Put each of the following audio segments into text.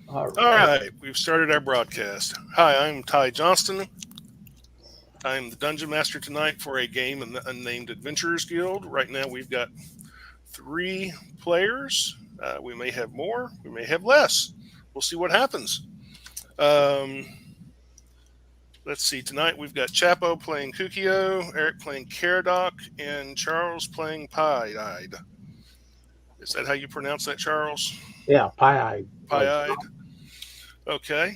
All All right. right, we've started our broadcast. Hi, I'm Ty Johnston. I'm the Dungeon Master tonight for a game in the Unnamed Adventurers Guild. Right now, we've got three players. We may have more, we may have less. We'll see what happens. Um, let's see. Tonight, we've got Chapo playing Kukio, Eric playing Caradoc, and Charles playing Pie-Eyed. Is that how you pronounce that, Charles? Yeah, pie like Pie-Eyed? Okay.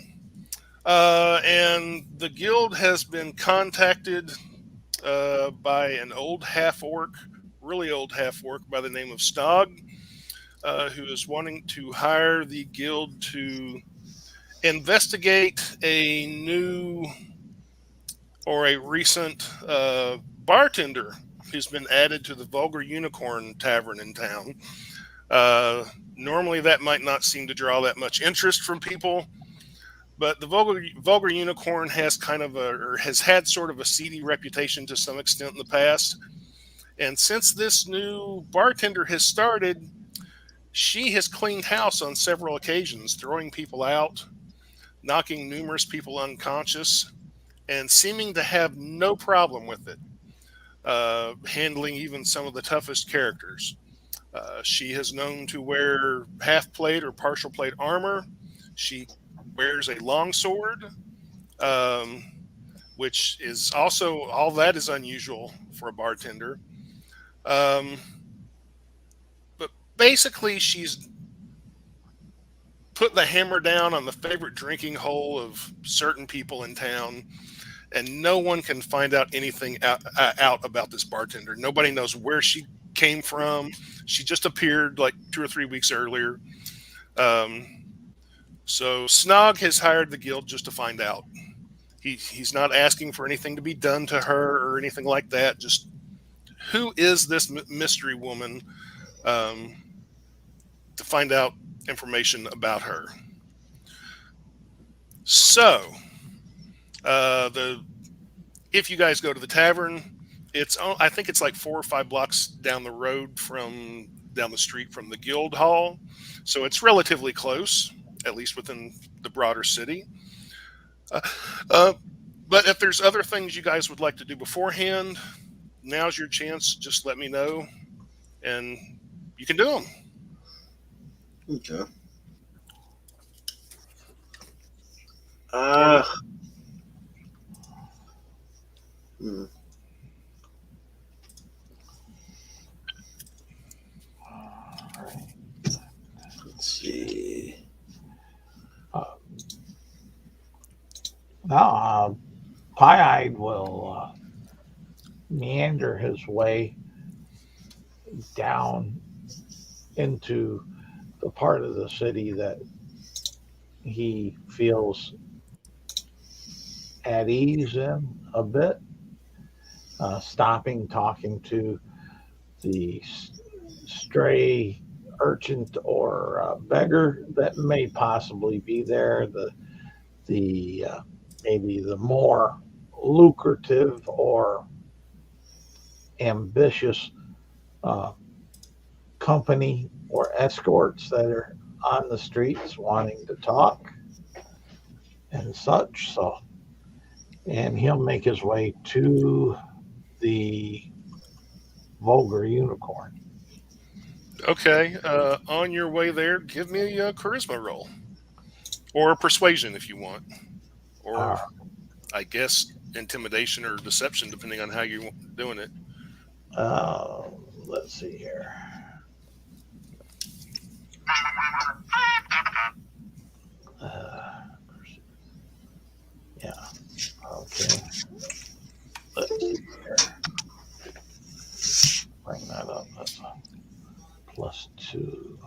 And the guild has been contacted by an old half orc, really old half orc by the name of Stog, who is wanting to hire the guild to investigate a new or a recent bartender who's been added to the Vulgar Unicorn tavern in town. Uh, Normally, that might not seem to draw that much interest from people. But the Vulgar Unicorn has kind of or has had sort of a seedy reputation to some extent in the past. And since this new bartender has started, she has cleaned house on several occasions, throwing people out, knocking numerous people unconscious, and seeming to have no problem with it, handling even some of the toughest characters. She has known to wear half plate or partial plate armor. She wears a longsword, um, which is also all that is unusual for a bartender. Um, but basically, she's put the hammer down on the favorite drinking hole of certain people in town, and no one can find out anything out about this bartender. Nobody knows where she came from. She just appeared like 2 or 3 weeks earlier. Um, so Snog has hired the guild just to find out. He's not asking for anything to be done to her or anything like that. Just who is this mystery woman, um, to find out information about her. So, the if you guys go to the tavern, I think it's like 4 or 5 blocks down the road from down the street from the guild hall, so it's relatively close, at least within the broader city. Uh, uh, but if there's other things you guys would like to do beforehand, now's your chance. Just let me know, and you can do them. Okay. Or Uh, hmm. All right. Let's see. Uh, now, Pie-Eyed will meander his way down into the part of the city that he feels at ease in a bit, stopping, talking to the stray urchin or beggar that may possibly be there, the maybe the more lucrative or ambitious uh, company or escorts that are on the streets wanting to talk and such. So, and he'll make his way to the vulgar unicorn. okay, on your way there, give me a charisma roll or persuasion if you want, or Uh, I guess intimidation or deception, depending on how you're doing it. uh, let's see here. Uh, yeah, okay. Let's see here. Bring that up. That's a +2.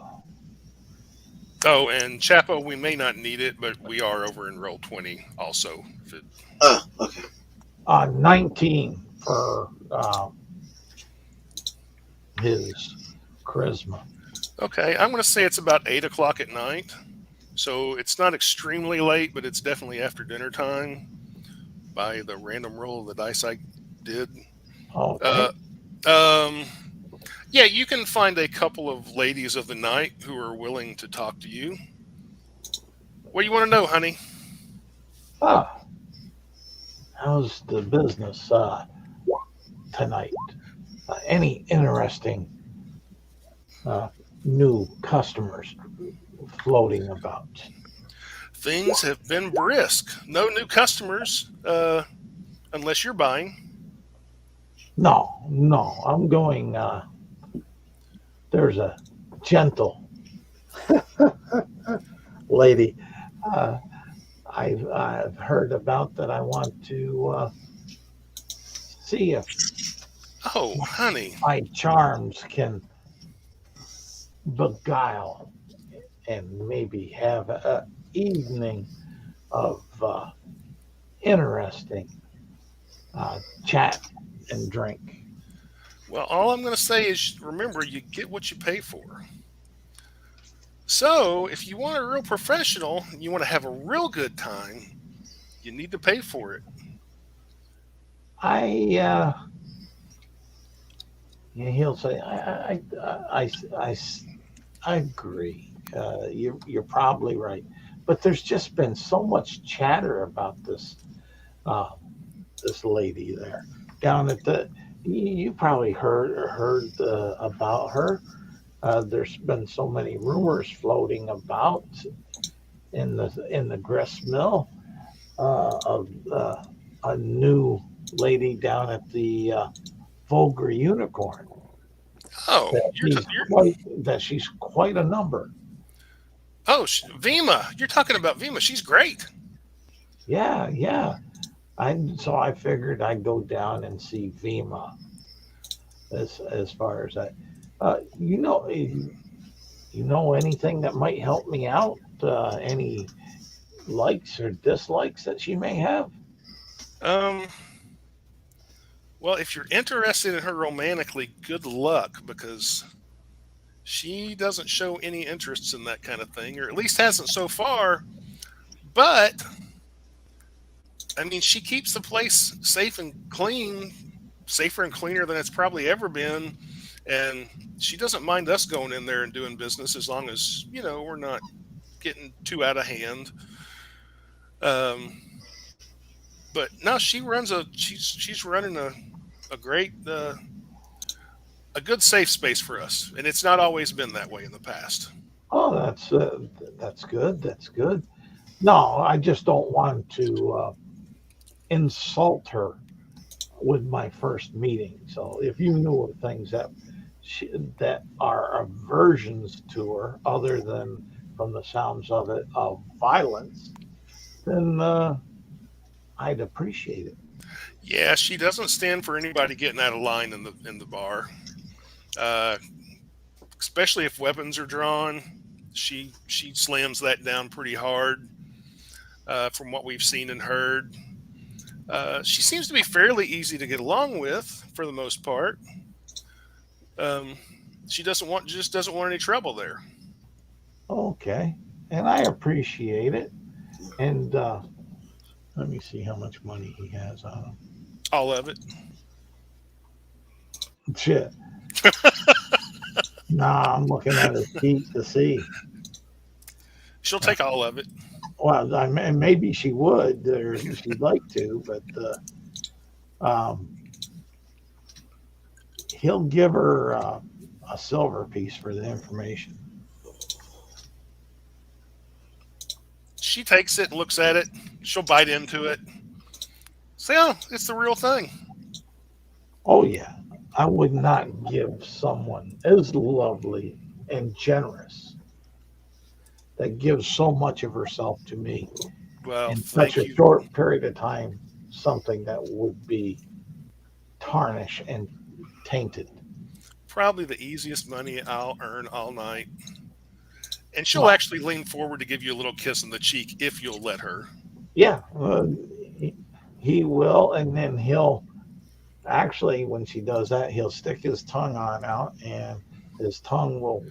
Oh, and Chapo, we may not need it, but we are over in roll 20 also. Oh, okay. 19 for his charisma. Okay, I'm going to say it's about 8 o'clock at night. So it's not extremely late, but it's definitely after dinner time by the random roll of the dice I did. Okay. Uh, um, Yeah, you can find a couple of ladies of the night who are willing to talk to you. What do you want to know, honey? Ah, how's the business tonight? Any interesting uh, new customers floating about? Things have been brisk. No new customers, unless you're buying. No, no, I'm going. There's a gentle lady uh, I've heard about that I want to see if Oh, honey. my charms can beguile and maybe have an evening of interesting chat and drink. Well, all I'm going to say is remember, you get what you pay for. So, if you want a real professional, you want to have a real good time, you need to pay for it. I yeah, he'll say I, I agree. You're probably right, but there's just been so much chatter about uh, this lady there down at the. You probably heard about her. There's been so many rumors floating about in the grist mill of a new lady down at the Vulgar Unicorn. Oh, That she's quite a number. oh, Vima. You're talking about Vima. She's great. Yeah, yeah. I figured I'd go down and see Vima as far as that. You know anything that might help me out? Any likes or dislikes that she may have? Um, well, if you're interested in her romantically, good luck because she doesn't show any interests in that kind of thing, or at least hasn't so far. But I mean, she keeps the place safe and clean, safer and cleaner than it's probably ever been. And she doesn't mind us going in there and doing business as long as, we're not getting too out of hand. Um, but no, she's running a great, a good safe space for us. And it's not always been that way in the past. Oh, that's good. That's good. No, I just don't want to insult her with my first meeting. So if you knew of things that are aversions to her, other than from the sounds of it of violence, then I'd appreciate it. Yeah, she doesn't stand for anybody getting out of line in the bar. Uh, Especially if weapons are drawn. She slams that down pretty hard. From what we've seen and heard, she seems to be fairly easy to get along with for the most part. Um, she doesn't want any trouble there. Okay, and I appreciate it. And let me see how much money he has on All of it. him. Shit. Nah, I'm looking at his feet to see. She'll take all of it. Well, maybe she would, or she'd like to, but um, he'll give her a silver piece for the information. She takes it and looks at it. She'll bite into it. Say, oh, it's the real thing. Oh, yeah. I would not give someone as lovely and generous that gives so much of herself to me Well, in such thank a you. short period of time something that would be tarnished and tainted. Probably the easiest money I'll earn all night. And she'll Well, actually lean forward to give you a little kiss on the cheek if you'll let her. yeah, he, he will, and then he'll actually, when she does that, he'll stick his tongue on out, and his tongue will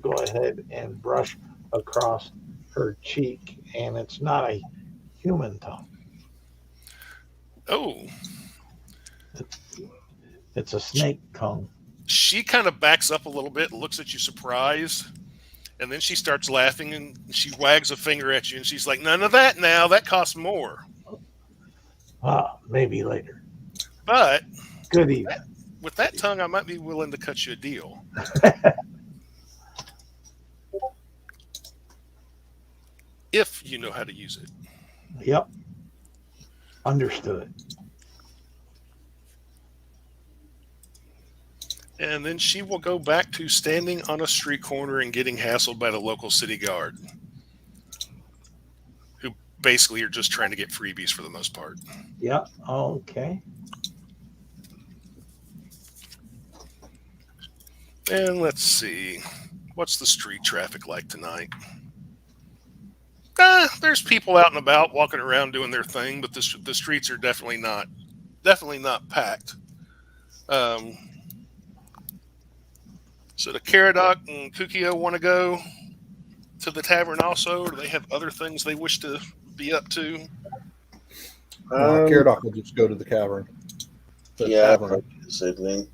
go ahead and brush across her cheek, and it's not a human tongue. Oh, It's a snake tongue. She kind of backs up a little bit and looks at you surprised. And then she starts laughing and she wags a finger at you and she's like, none of that now. That costs more. Maybe later. But Good evening. with that tongue, I might be willing to cut you a deal. If you know how to use it. Yep. Understood. And then she will go back to standing on a street corner and getting hassled by the local city guard, who basically are just trying to get freebies for the most part. Yep. Okay. And let's see. What's the street traffic like tonight? There's people out and about walking around doing their thing, but the streets are definitely not packed. So the Caradoc and Kukio want to go to the tavern also, or do they have other things they wish to be up to? Caradoc will just go to the cavern. Probably the same thing.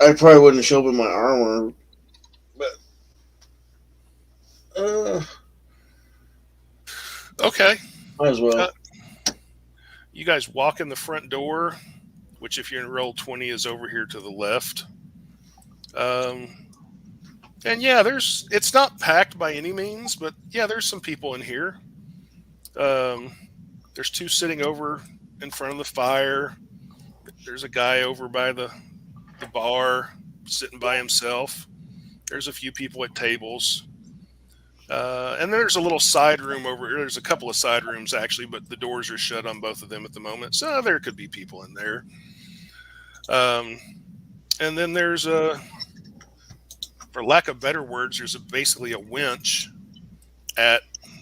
I probably wouldn't show up in my armor, but Okay. might as well. You guys walk in the front door, which if you're in roll 20 is over here to the left. And yeah, it's not packed by any means, but yeah, there's some people in here. There's two sitting over in front of the fire. There's a guy over by the bar sitting by himself. There's a few people at tables. And there's a little side room over here. There's a couple of side rooms actually, but the doors are shut on both of them at the moment. So there could be people in there. And then there's for lack of better words, there's basically a winch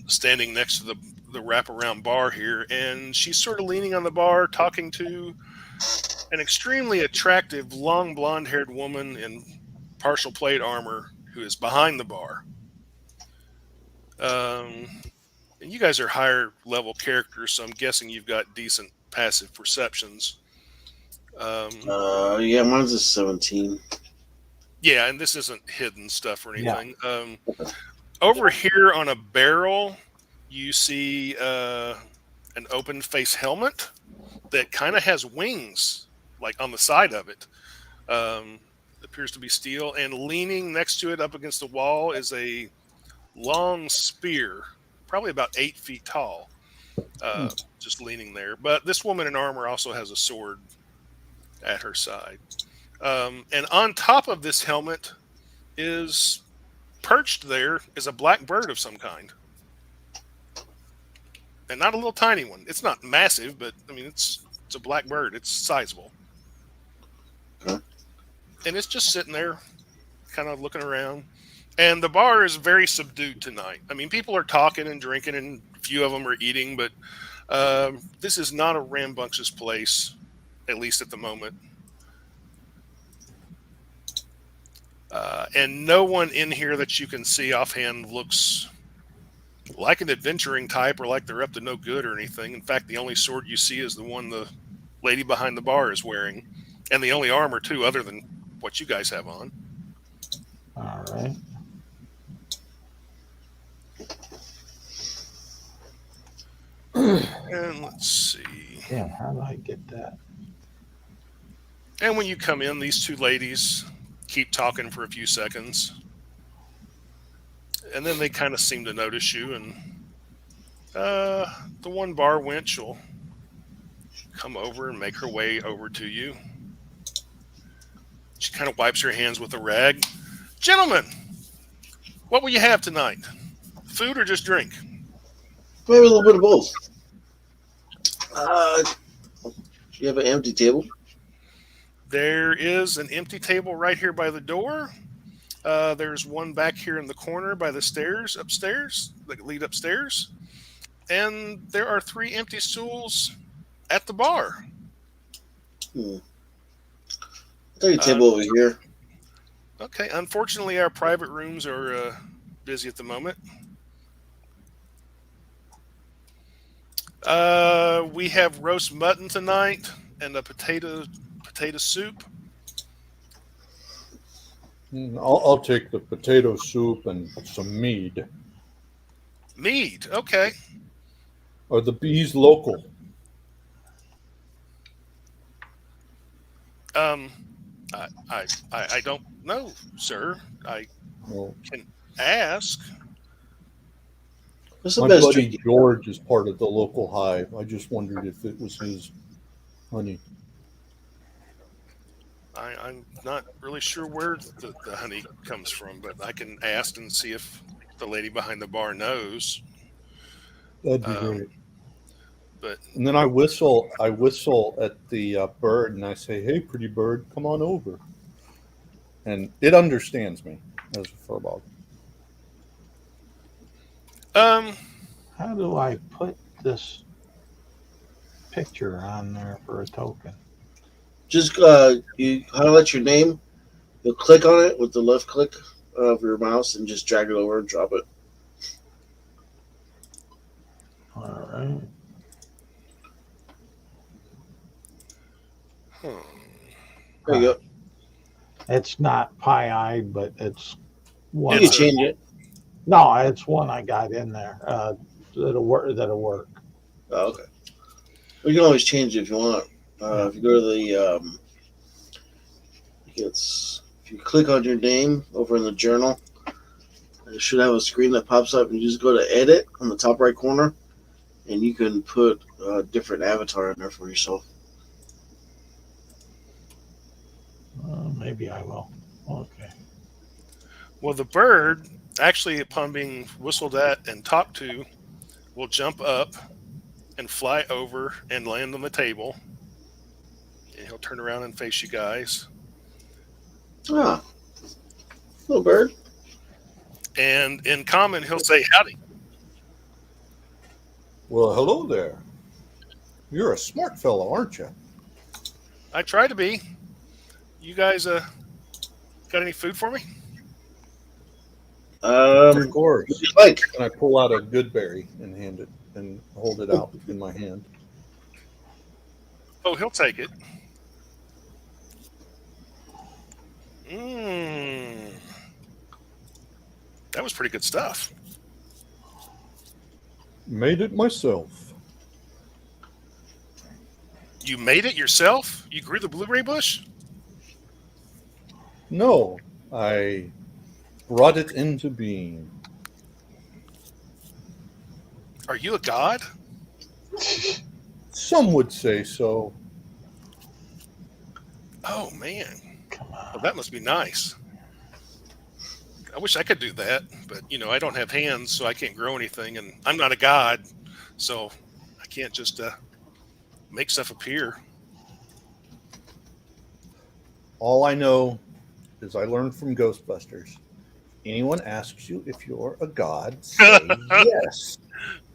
standing next to the wraparound bar here. And she's sort of leaning on the bar talking to an extremely attractive, long blonde-haired woman in partial plate armor who is behind the bar. And you guys are higher level characters, so I'm guessing you've got decent passive perceptions. Yeah, mine's a 17. Yeah, and this isn't hidden stuff or anything. Yeah. Over here on a barrel, you see an open face helmet that kind of has wings, like on the side of it. Appears to be steel, and leaning next to it up against the wall is a long spear, probably about 8 feet tall, just leaning there. But this woman in armor also has a sword at her side. And on top of this helmet is perched there is a black bird of some kind. And not a little tiny one. It's not massive, but I mean, it's a black bird. It's sizable. Okay. And it's just sitting there, kind of looking around. And the bar is very subdued tonight. I mean, people are talking and drinking, and a few of them are eating, but this is not a rambunctious place, at least at the moment. And no one in here that you can see offhand looks like an adventuring type or like they're up to no good or anything. In fact, the only sword you see is the one the lady behind the bar is wearing, and the only armor, too, other than what you guys have on. All right. And let's see. Yeah, how do I get that? And when you come in, these two ladies keep talking for a few seconds. And then they kind of seem to notice you. And the one bar wench will come over and make her way over to you. She kind of wipes her hands with a rag. Gentlemen, what will you have tonight? Food or just drink? Maybe a little bit of both. You have an empty table? There is an empty table right here by the door. There's one back here in the corner by the stairs upstairs that lead upstairs. And there are 3 empty stools at the bar. I'll take a table over here. Okay. Unfortunately, our private rooms are busy at the moment. We have roast mutton tonight and a potato potato soup. I'll take the potato soup and some mead. Mead. Okay. Are the bees local? Um, I don't know, sir. I Well, can ask. What's the my best buddy drink? George is part of the local hive. I just wondered if it was his honey. I'm not really sure where the honey comes from, but I can ask and see if the lady behind the bar knows. That'd be Um, great. but And then I whistle. I whistle at the bird, and I say, "Hey, pretty bird, come on over." And it understands me as a furball. um, How do I put this picture on there for a token? Just you highlight your name. You'll click on it with the left click of your mouse and just drag it over and drop it. All right. There you go. It's not pie-eyed, but it's one. You can It's a change it. No, it's one I got in there. That'll work. That'll work. Oh, okay. You can always change it if you want. If you go to the if you click on your name over in the journal, it should have a screen that pops up, and you just go to edit on the top right corner, and you can put a different avatar in there for yourself. Maybe I will. Okay. well, the bird actually, upon being whistled at and talked to, will jump up and fly over and land on the table. And he'll turn around and face you guys. Ah, little bird. And in common, he'll say, "Howdy." Well, hello there. You're a smart fellow, aren't you? I try to be. You guys, got any food for me? Of course. What do you like? And I pull out a good berry and hand it and hold it out in my hand. Oh, he'll take it. Mmm. That was pretty good stuff. Made it myself. You made it yourself? You grew the blueberry bush? No, I brought it into being. Are you a god? Some would say so. Oh, man. Come on. Well, that must be nice. I wish I could do that, but, I don't have hands, so I can't grow anything, and I'm not a god, so I can't just make stuff appear. All I know is I learned from Ghostbusters. Anyone asks you if you're a god, say yes.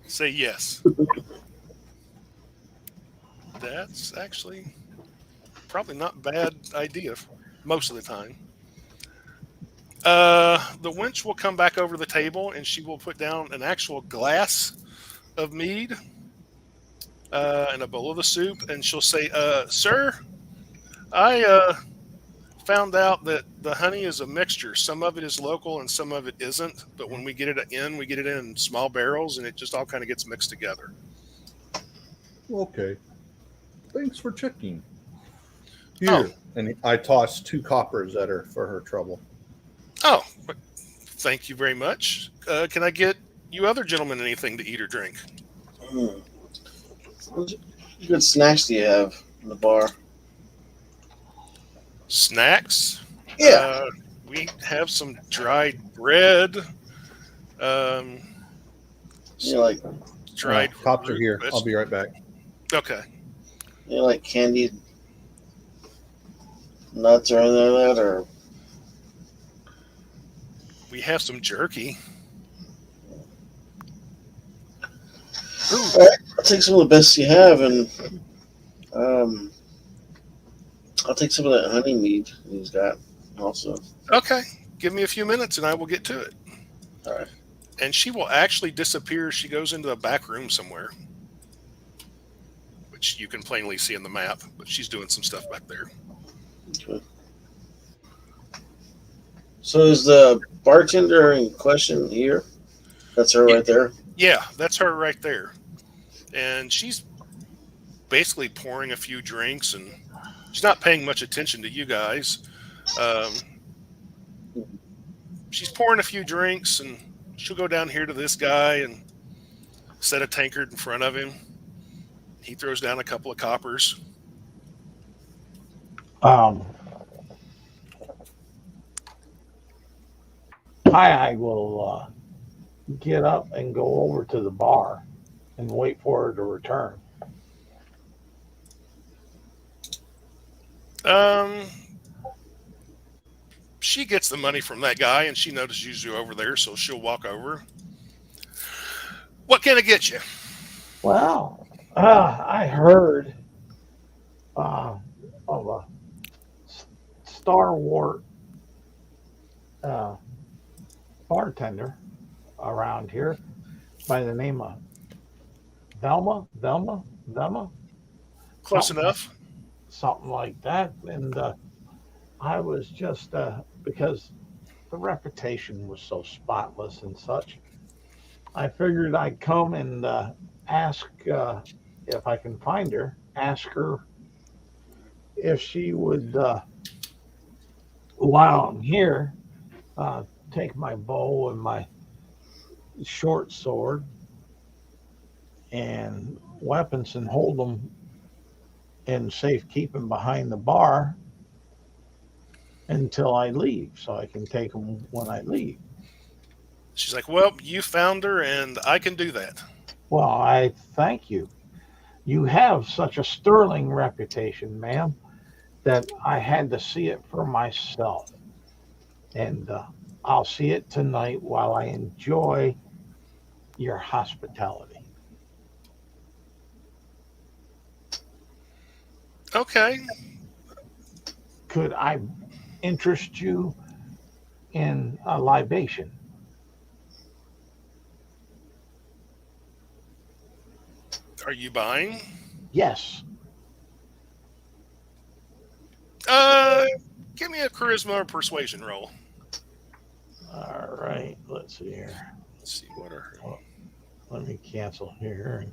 Say yes. That's actually probably not a bad idea most of the time. The wench will come back over the table and she will put down an actual glass of mead and a bowl of the soup, and she'll say, "Sir, I found out that the honey is a mixture. Some of it is local and some of it isn't. But when we get it in small barrels, and it just all kind of gets mixed together." Okay. Thanks for checking. Here. And I toss 2 coppers at her for her trouble. Oh, thank you very much. Can I get you other gentlemen anything to eat or drink? What good snacks do you have in the bar? Snacks? Yeah. We have some dried bread. Like dried cops are fruit, here. I'll be right back. Okay. like candied nuts or anything like that, or We have some jerky. all right, I'll take some of the best you have, and I'll take some of that honey mead he's got also. Okay. Give me a few minutes and I will get to it. All right. And she will actually disappear. She goes into a back room somewhere, which you can plainly see in the map, but she's doing some stuff back there. Okay. So is the bartender in question here? That's her right there. Yeah, that's her right there. And she's basically pouring a few drinks, and she's not paying much attention to you guys. Um, she's pouring a few drinks, and she'll go down here to this guy and set a tankard in front of him. He throws down a couple of coppers. Um, I will get up and go over to the bar and wait for her to return. She gets the money from that guy, and she notices you over there, so she'll walk over. What can I get you? Well, I heard of a stalwart bartender around here by the name of Velma. Close something, enough. something like that. And I was just because the reputation was so spotless and such, I figured I'd come and ask if I can find her, ask her if she would, while I'm here, take my bow and my short sword and weapons and hold them in safekeeping behind the bar until I leave, so I can take them when I leave. She's like, well, you found her, and I can do that. Well, I thank you. You have such a sterling reputation, ma'am, that I had to see it for myself. And I'll see it tonight while I enjoy your hospitality. Okay. Could I interest you in a libation? Are you buying? Yes. Give me a charisma or persuasion roll. All right. Let's see here. Let's see what are. Well, let me cancel here. And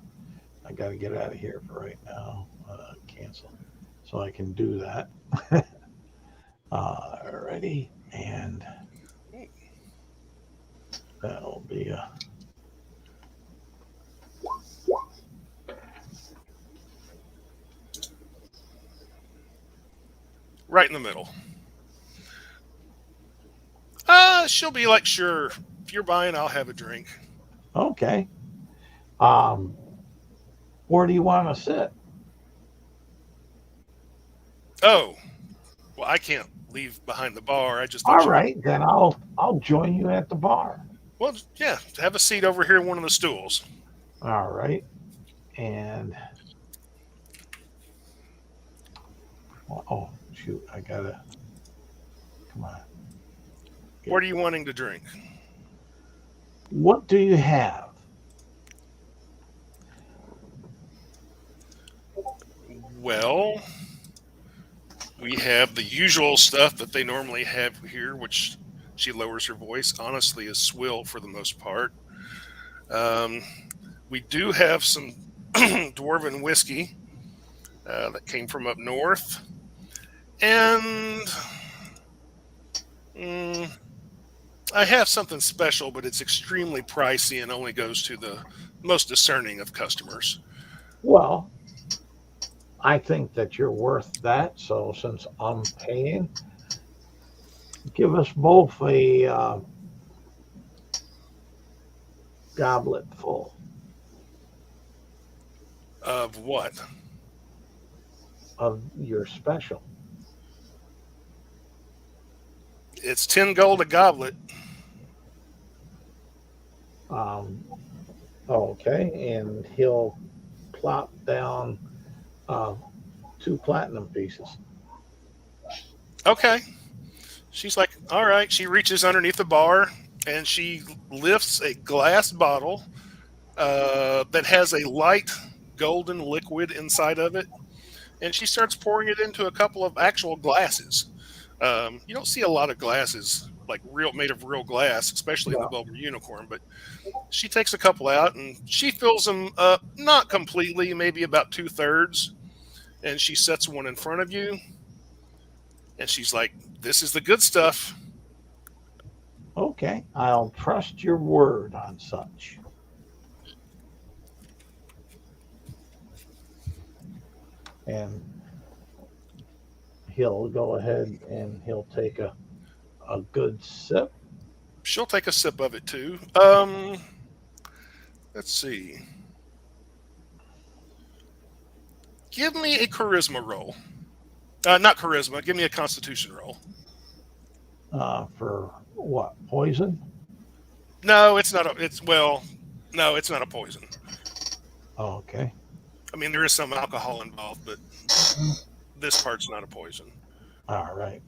I got to get out of here for right now. Cancel. So I can do that. Alrighty. And that'll be a. Right in the middle. She'll be like, sure, if you're buying, I'll have a drink. Okay. Where do you want to sit? Oh, well, I can't leave behind the bar. I just thought All you right, then I'll join you at the bar. Well, yeah, have a seat over here in one of the stools. All right. And oh shoot, I gotta come on. What are you wanting to drink? What do you have? Well, we have the usual stuff that they normally have here, which she lowers her voice, honestly, is swill for the most part. We do have some dwarven whiskey that came from up north. And I have something special, but it's extremely pricey and only goes to the most discerning of customers. Well, I think that you're worth that. So since I'm paying, give us both a goblet full. Of what? Of your special. It's 10 gold a goblet. Okay, and he'll plop down 2 platinum pieces. Okay. She's like, all right. She reaches underneath the bar and she lifts a glass bottle that has a light golden liquid inside of it. and she starts pouring it into a couple of actual glasses. You don't see a lot of glasses like made of real glass, especially in the Yeah. Vulgar Unicorn. But she takes a couple out and she fills them up, not completely, maybe about 2/3, and she sets one in front of you. And she's like, "This is the good stuff." Okay, I'll trust your word on such. And he'll go ahead and he'll take a good sip. She'll take a sip of it too. Let's see. Give me a charisma roll. Not charisma. Give me a constitution roll. For what? Poison? No, it's not. No, it's not a poison. Okay. I mean, there is some alcohol involved, but this part's not a poison. All right.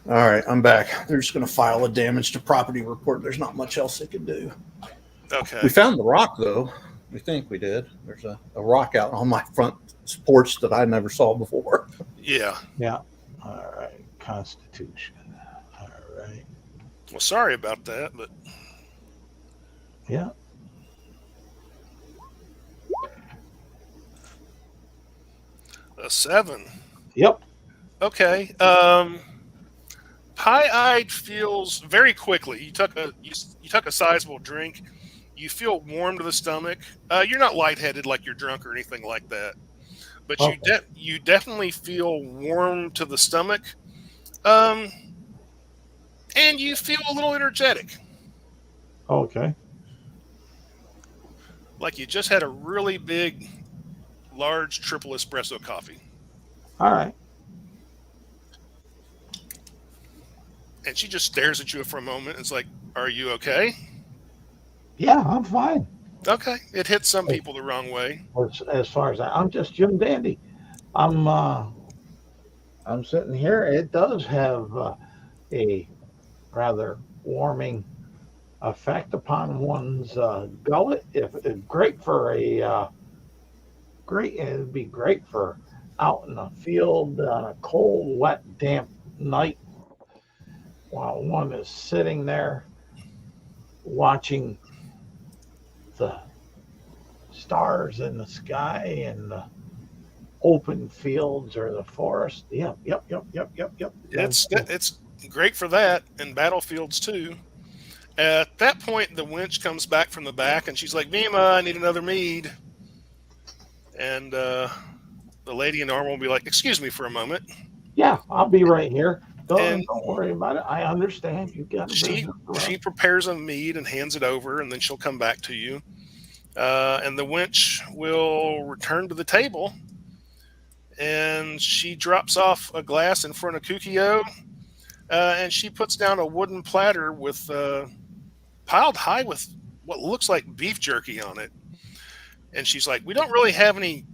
All right, I'm back. They're just going to file a damage to property report. There's not much else they can do. Okay. We found the rock, though. We think we did. There's a rock out on my front porch that I never saw before. Yeah. Yeah. All right. Constitution. All right. Well, sorry about that, but Yeah. a 7. Yep. Okay. Pie-eyed feels very quickly. You took a sizable drink. You feel warm to the stomach. You're not lightheaded like you're drunk or anything like that, but Okay. you definitely feel warm to the stomach, and you feel a little energetic, Okay. like you just had a really big, large triple espresso coffee. All right. And she just stares at you for a moment. It's like, "Are you okay?" Yeah, I'm fine. Okay. It hits some people the wrong way. As far as I'm just Jim Dandy. I'm sitting here. It does have a rather warming effect upon one's gullet. If great for a great, it'd be great for out in the field on a cold, wet, damp night while one is sitting there watching the stars in the sky and the open fields or the forest. Yep. It's great for that, and battlefields too. At that point, the winch comes back from the back, and she's like, "Vima, I need another mead." And the lady in armor will be like, "Excuse me for a moment." Yeah, I'll be right here. And Don't worry about it. I understand. You got she prepares a mead and hands it over, and then she'll come back to you. And the winch will return to the table, and she drops off a glass in front of Kukio, and she puts down a wooden platter with piled high with what looks like beef jerky on it. And she's like, "We don't really have any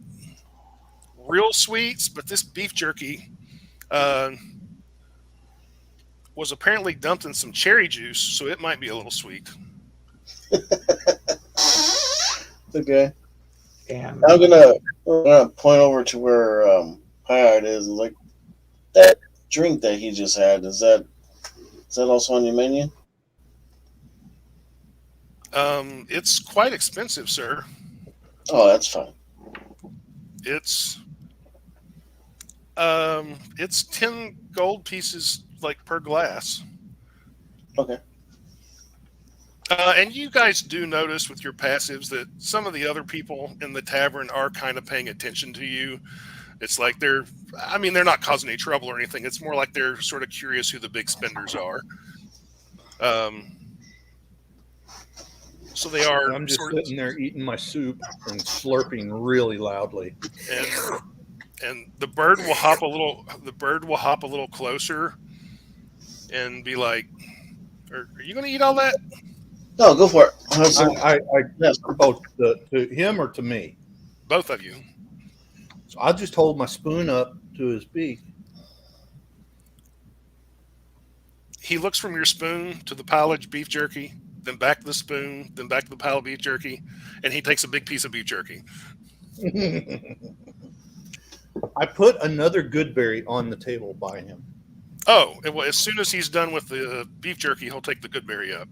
real sweets, but this beef jerky was apparently dumped in some cherry juice, so it might be a little sweet." Okay. And I'm gonna point over to where Pie-eyed is. And like, that drink that he just had, is that also on your menu? It's quite expensive, sir. Oh, that's fine. It's 10 gold pieces like per glass. Okay. And you guys do notice with your passives that some of the other people in the tavern are kind of paying attention to you. It's like they're not causing any trouble or anything. It's more like they're sort of curious who the big spenders are. So they are. I'm just sitting there eating my soup and slurping really loudly. And the bird will hop a little. The bird will hop a little closer, and be like, "Are you going to eat all that?" No, go for it. Yes. Oh, to him or to me? Both of you. So I just hold my spoon up to his beak. He looks from your spoon to the pile of beef jerky, then back to the spoon, then back to the pile of beef jerky, and he takes a big piece of beef jerky. I put another Goodberry on the table by him. Oh, well, as soon as he's done with the beef jerky, he'll take the Goodberry up.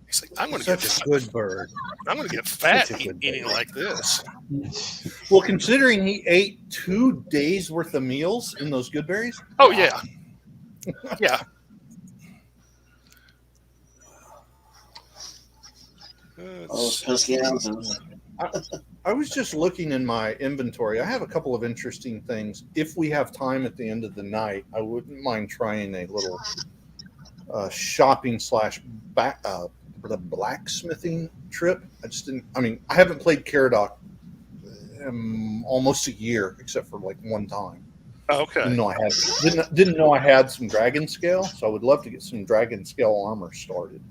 He's like, I'm going to get Such a good bird. I'm going to get fat Such a good eating bird. like this. Well, considering he ate 2 days worth of meals in those Goodberries. Oh yeah, yeah. Those pesky answers. I was just looking in my inventory. I have a couple of interesting things. If we have time at the end of the night, I wouldn't mind trying a little shopping / the blacksmithing trip. I haven't played Caradoc almost a year, except for like one time. Okay. Didn't know I had some dragon scale, so I would love to get some dragon scale armor started.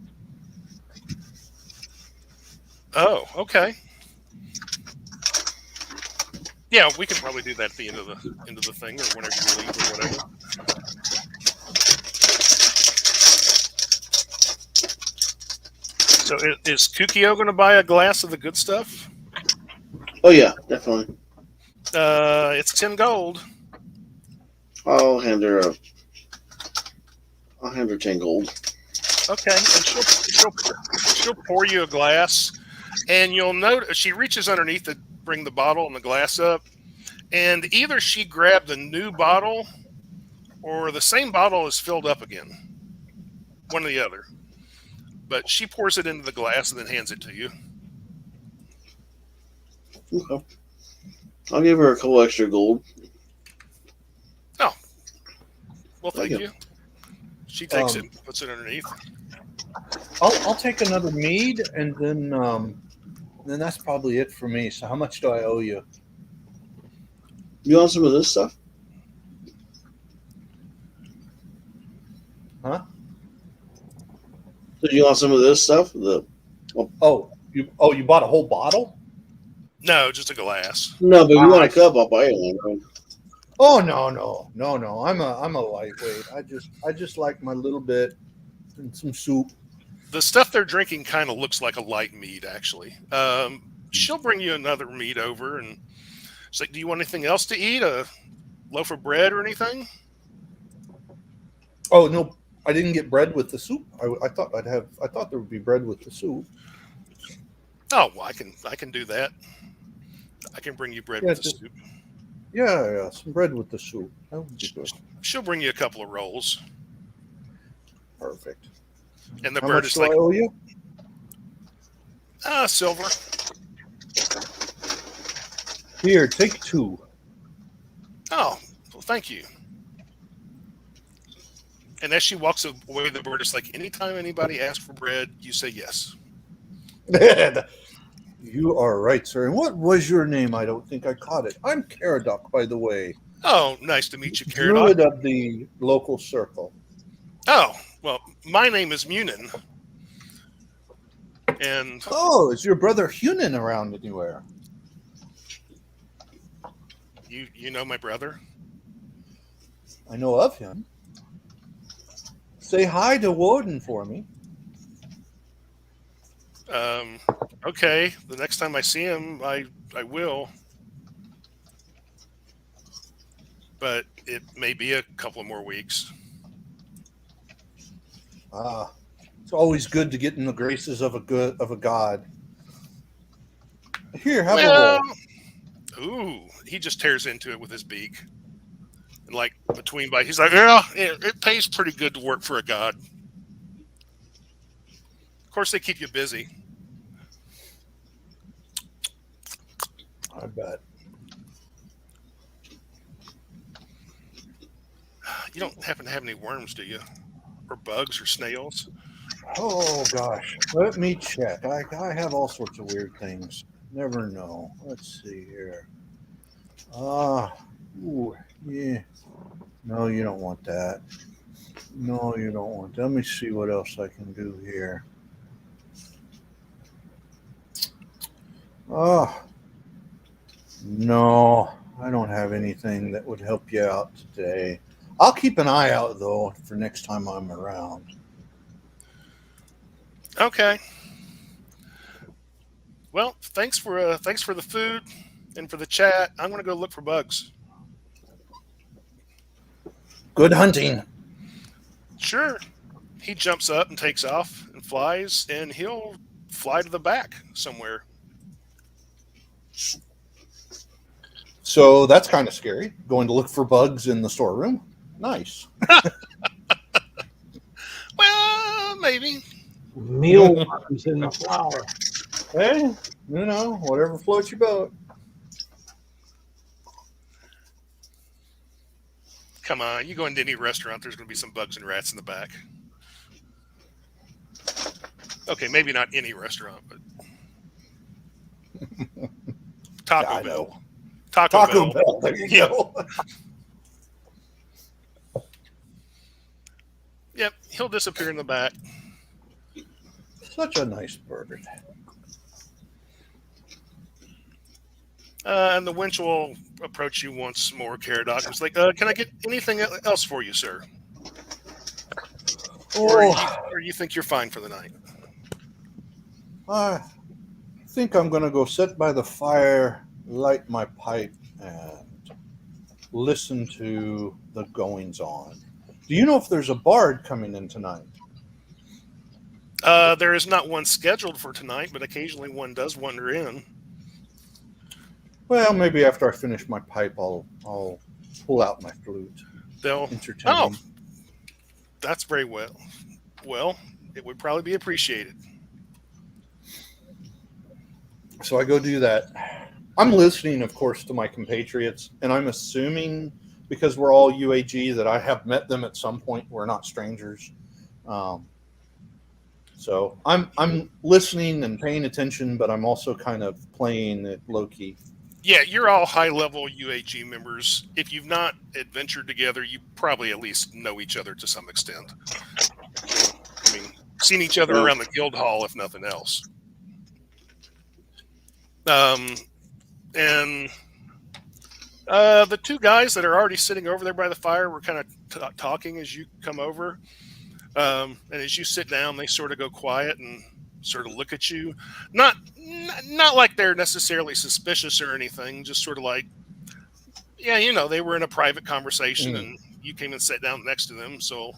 Oh, okay. Yeah, we could probably do that at the end of the thing, or whenever you leave, or whatever. So, is Kukio going to buy a glass of the good stuff? Oh yeah, definitely. It's 10 gold. I'll hand her 10 gold. Okay, and she'll pour you a glass, and you'll note she reaches underneath to bring the bottle and the glass up, and either she grabbed a new bottle or the same bottle is filled up again. One or the other. But she pours it into the glass and then hands it to you. Okay. I'll give her a couple extra gold. Oh. Well, thank Thank you. She takes it and puts it underneath. I'll take another mead, and then that's probably it for me. So how much do I owe you? You want some of this stuff? Huh? So you want some of this stuff? You bought a whole bottle? No, just a glass. No, but you want a cup? I'll buy you one. Oh no! I'm a lightweight. I just like my little bit and some soup. The stuff they're drinking kind of looks like a light mead, actually. She'll bring you another mead over, and she's like, "Do you want anything else to eat? A loaf of bread or anything?" Oh no, I didn't get bread with the soup. I thought there would be bread with the soup. Oh, well, I can do that. I can bring you bread with the soup. Yeah, some bread with the soup. That would be good. She'll bring you a couple of rolls. Perfect. And the How bird much is do like, I owe you? Silver. Here, take 2. Oh, well, thank you. And as she walks away, the bird is like, anytime anybody asks for bread, you say yes. You are right, sir. And what was your name? I don't think I caught it. I'm Caradoc, by the way. Oh, nice to meet you, Druid Caradoc. of the local circle. Oh, well, my name is Munin. And Oh, is your brother Hunan around anywhere? you know my brother? I know of him. Say hi to Woden for me. Okay. The next time I see him, I will. But it may be a couple of more weeks. It's always good to get in the graces of a god. Here, have a roll. Ooh, he just tears into it with his beak. And like between bites, he's like, yeah, it pays pretty good to work for a god. Of course, they keep you busy. I bet. You don't happen to have any worms, do you? Or bugs or snails? Oh gosh, let me check. I have all sorts of weird things. Never know. Let's see here. Yeah. No, you don't want that. No, you don't want that. Let me see what else I can do here. No, I don't have anything that would help you out today. I'll keep an eye out, though, for next time I'm around. Okay. Well, thanks for the food and for the chat. I'm gonna go look for bugs. Good hunting. Sure. He jumps up and takes off and flies, and he'll fly to the back somewhere. So that's kind of scary. Going to look for bugs in the storeroom. Nice. Well, maybe. Mealworms in the flour. Hey, whatever floats your boat. Come on, you go into any restaurant, there's going to be some bugs and rats in the back. Okay, maybe not any restaurant, but Taco Bell. Taco Bell. There you go. Yep, he'll disappear in the back. Such a nice bird. And the winch will approach you once more, Caradoc. It's like, can I get anything else for you, sir? Or you think you're fine for the night? I think I'm going to go sit by the fire, light my pipe, and listen to the goings on. Do you know if there's a bard coming in tonight? There is not one scheduled for tonight, but occasionally one does wander in. Well, maybe after I finish my pipe, I'll pull out my flute. They'll entertain. Oh, that's very well. Well, it would probably be appreciated. So I go do that. I'm listening, of course, to my compatriots, and I'm assuming because we're all UAG that I have met them at some point. We're not strangers. So I'm listening and paying attention, but I'm also kind of playing it low key. Yeah, you're all high-level UAG members. If you've not adventured together, you probably at least know each other to some extent. I mean, seen each other around the guild hall, if nothing else. And the two guys that are already sitting over there by the fire were kind of talking as you come over. And as you sit down, they sort of go quiet and sort of look at you. Not like they're necessarily suspicious or anything, just sort of like, yeah, they were in a private conversation and you came and sat down next to them. So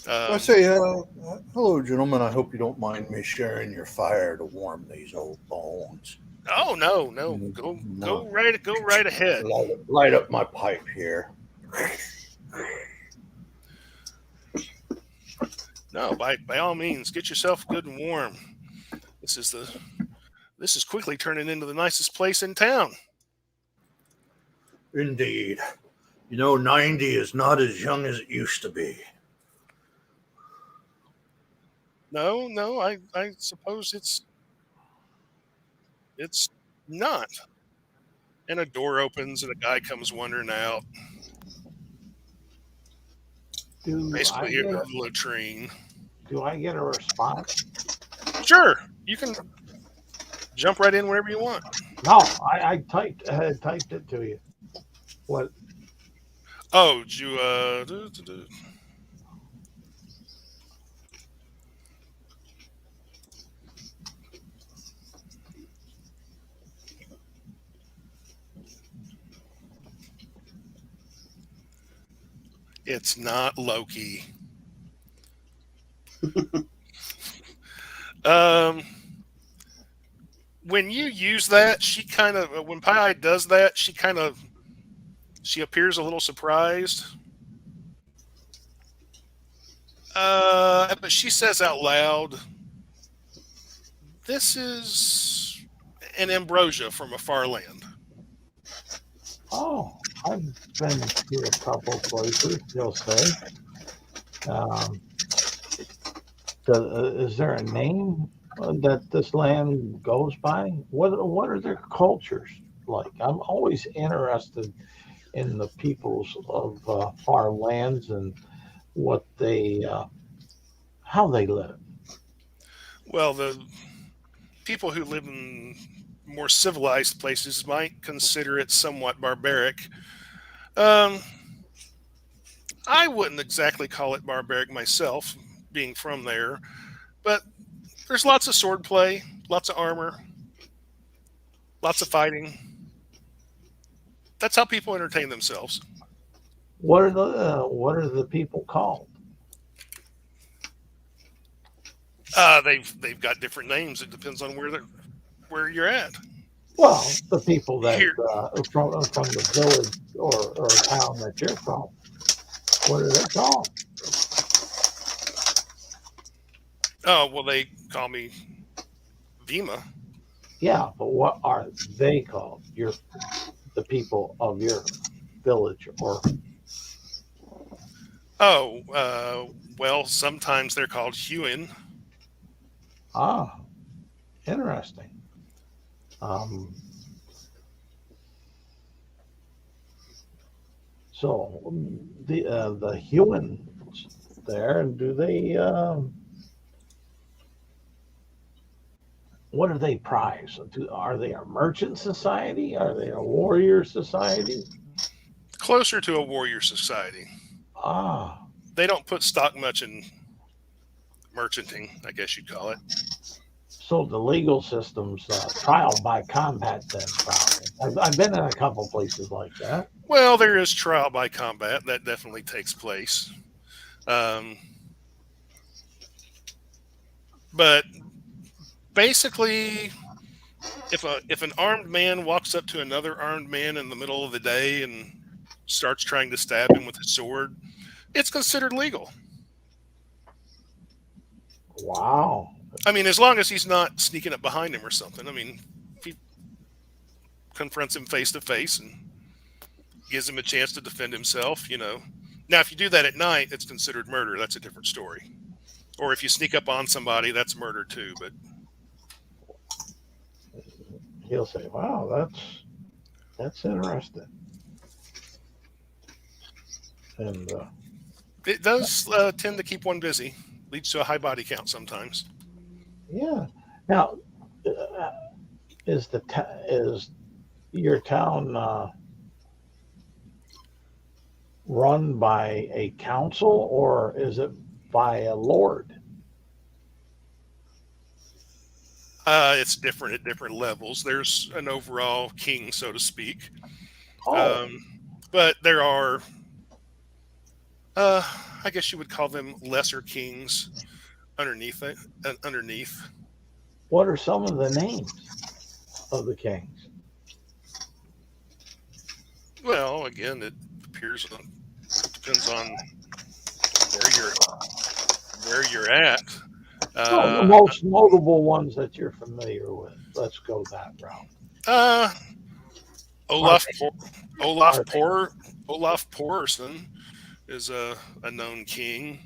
I say, hello, gentlemen. I hope you don't mind me sharing your fire to warm these old bones. Oh, no. Go right ahead. Light up my pipe here. No, by all means, get yourself good and warm. This is quickly turning into the nicest place in town. Indeed. 90 is not as young as it used to be. No, I suppose it's not. And a door opens and a guy comes wandering out. Basically, you're a latrine. Do I get a response? Sure, you can jump right in whenever you want. No, I typed it to you. What? Oh, did you It's not Loki. When you use that, when Pie does that, she appears a little surprised. But she says out loud, "This is an ambrosia from a far land." Oh, I've been to a couple places, you'll say. Is there a name that this land goes by? What are their cultures like? I'm always interested in the peoples of far lands and what how they live. Well, the people who live in more civilized places might consider it somewhat barbaric. I wouldn't exactly call it barbaric myself, being from there, but There's lots of sword play, lots of armor, lots of fighting. That's how people entertain themselves. What are the people called? They've got different names. It depends on where you're at. Well, the people that Here, from the village or town that you're from. What are they called? oh well, they call me Vima. Yeah, but what are they called? The people of your village or Oh, well, sometimes they're called Hewin. ah, interesting. Um, so the humans there, do they what do they prize? Are they a merchant society? Are they a warrior society? Closer to a warrior society. Ah, They don't put stock much in merchanting, I guess you'd call it. so the legal system's trial by combat then, probably. I've been in a couple places like that. Well, there is trial by combat. That definitely takes place. Um, but basically, if an armed man walks up to another armed man in the middle of the day and starts trying to stab him with a sword, it's considered legal. Wow. I mean, as long as he's not sneaking up behind him or something. I mean, if he confronts him face to face and gives him a chance to defend himself, you know. Now, if you do that at night, it's considered murder. That's a different story. Or if you sneak up on somebody, that's murder too. But He'll say, "Wow, that's interesting." And it does tend to keep one busy. Leads to a high body count sometimes. yeah. Now, uh, is your town run by a council or is it by a lord? It's different at different levels. There's an overall king, so to speak. Oh, But there are, I guess you would call them lesser kings underneath it. Underneath. what are some of the names of the kings? Well, again, it depends on where you're at. Oh, the Uh, most notable ones that you're familiar with. Let's go that route. uh, Are Olaf they, Olaf are they, Olaf Porson is a known king,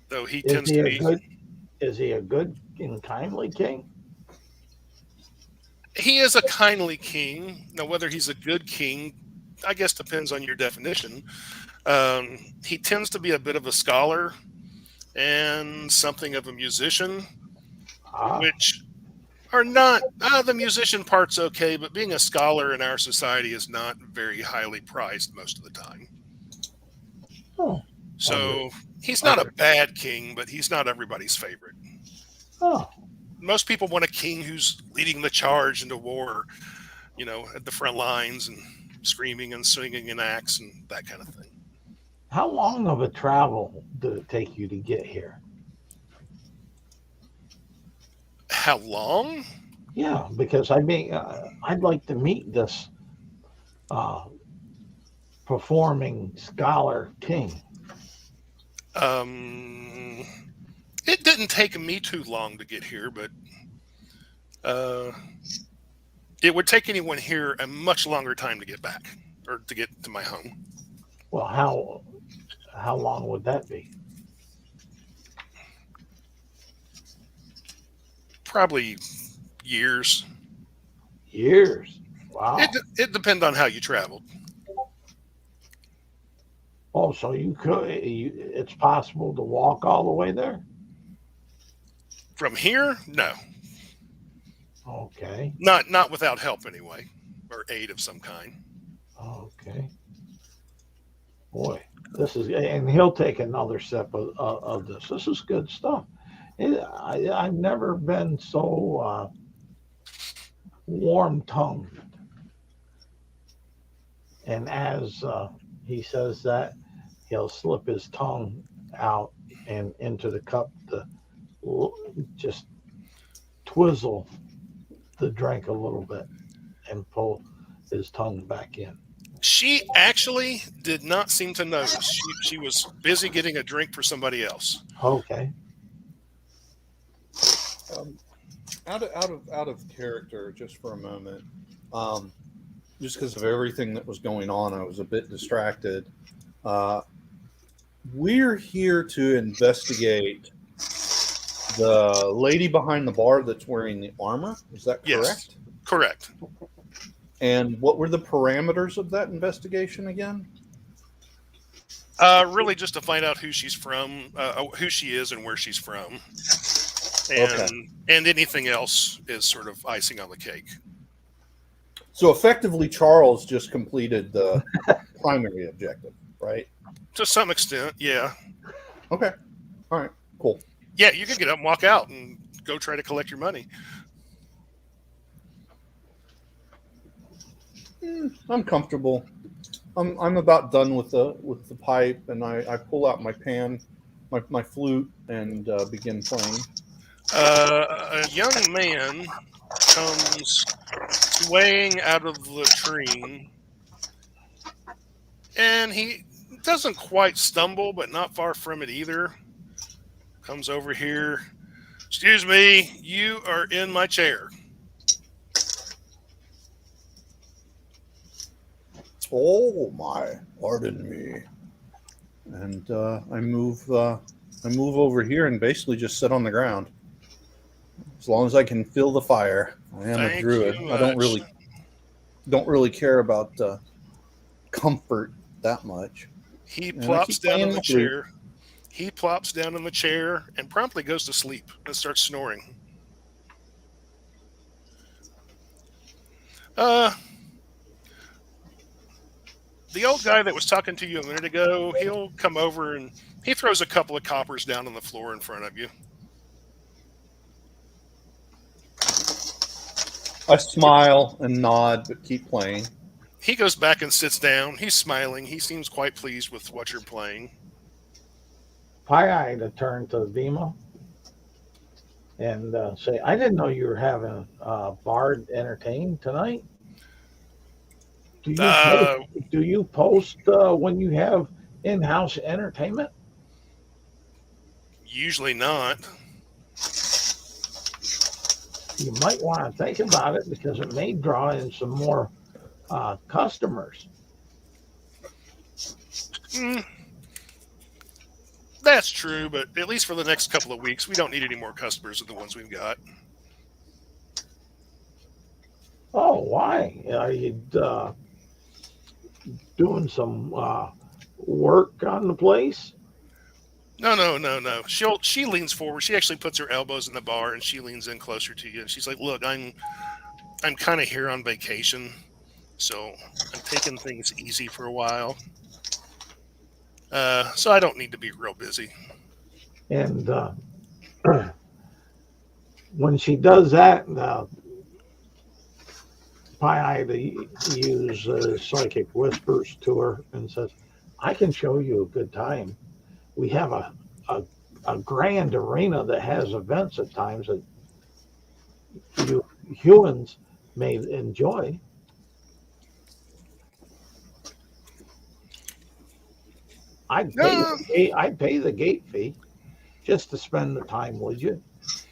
though he is tends he to a be. good is he a good and kindly king? He is a kindly king. Now, whether he's a good king, I guess depends on your definition. He tends to be a bit of a scholar and something of a musician, Ah, which are not the musician part's okay, but being a scholar in our society is not very highly prized most of the time. oh, under, So he's not a under, bad king, but he's not everybody's favorite. oh, Most people want a king who's leading the charge into war, you know, at the front lines and screaming and swinging an axe and that kind of thing. how long of a travel did it take you to get here? How long? Yeah, because I mean, I'd like to meet this uh, performing scholar king. Um, it didn't take me too long to get here, but uh, it would take anyone here a much longer time to get back or to get to my home. Well, how long would that be? Probably years. Years. It Wow. it depends on how you traveled. Oh, so it's possible to walk all the way there? From here, no, Okay. not without help anyway, or aid of some kind. Okay. Boy, and he'll take another sip of this. This is good stuff. I've never been so warm tongued. And as he says that, he'll slip his tongue out and into the cup to just twizzle the drink a little bit and pull his tongue back in. She actually did not seem to notice. She was busy getting a drink for somebody else. Okay. Out of character, just for a moment. Just because of everything that was going on, I was a bit distracted. We're here to investigate the lady behind the bar that's wearing the armor. Is that correct? Yes, correct. And what were the parameters of that investigation again? Really, just to find out who she's from, who she is, and where she's from, and anything else is sort of icing on the cake. So effectively, Charles just completed the primary objective, right? To some extent, yeah. Okay. All right. Cool. Yeah, you can get up and walk out and go try to collect your money. I'm comfortable. I'm about done with the pipe, and I pull out my pan, my flute, and begin playing. A young man comes swaying out of the latrine, and he doesn't quite stumble, but not far from it either. Comes over here. Excuse me, you are in my chair. Oh my! Pardon me. And I move over here and basically just sit on the ground. As long as I can feel the fire. I am a druid. I don't really care about comfort that much. He plops down in the chair. He plops down in the chair and promptly goes to sleep and starts snoring. The old guy that was talking to you a minute ago, he'll come over and he throws a couple of coppers down on the floor in front of you. I smile and nod, but keep playing. He goes back and sits down. He's smiling. He seems quite pleased with what you're playing. Pie-Eye to turn to Vima and say, I didn't know you were having a bard entertain tonight. Do you post when you have in-house entertainment? Usually not. You might want to think about it because it may draw in some more customers. That's true, but at least for the next couple of weeks, we don't need any more customers than the ones we've got. Oh, why? Are you doing some work on the place? No. She leans forward. She actually puts her elbows in the bar and she leans in closer to you. And she's like, "Look, I'm kind of here on vacation, so I'm taking things easy for a while. So I don't need to be real busy." And when she does that, Pie-Eye uses psychic whispers to her and says, I can show you a good time. We have a grand arena that has events at times that you humans may enjoy. I'd pay the gate fee just to spend the time with you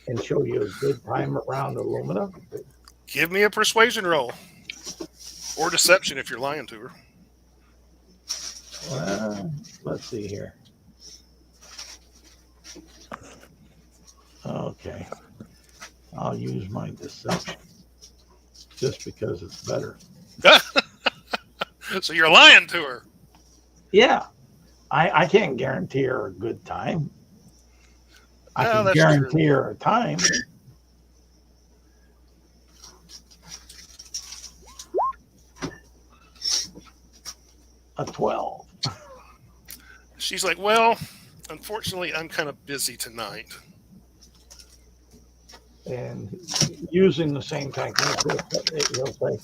and show you a good time around Illumina. Give me a persuasion roll. Or deception if you're lying to her. Let's see here. Okay. I'll use my deception just because it's better. So you're lying to her. Yeah. I can't guarantee her a good time. I can guarantee her a time. A 12. She's like, well, unfortunately, I'm kind of busy tonight. And using the same technique, he'll say,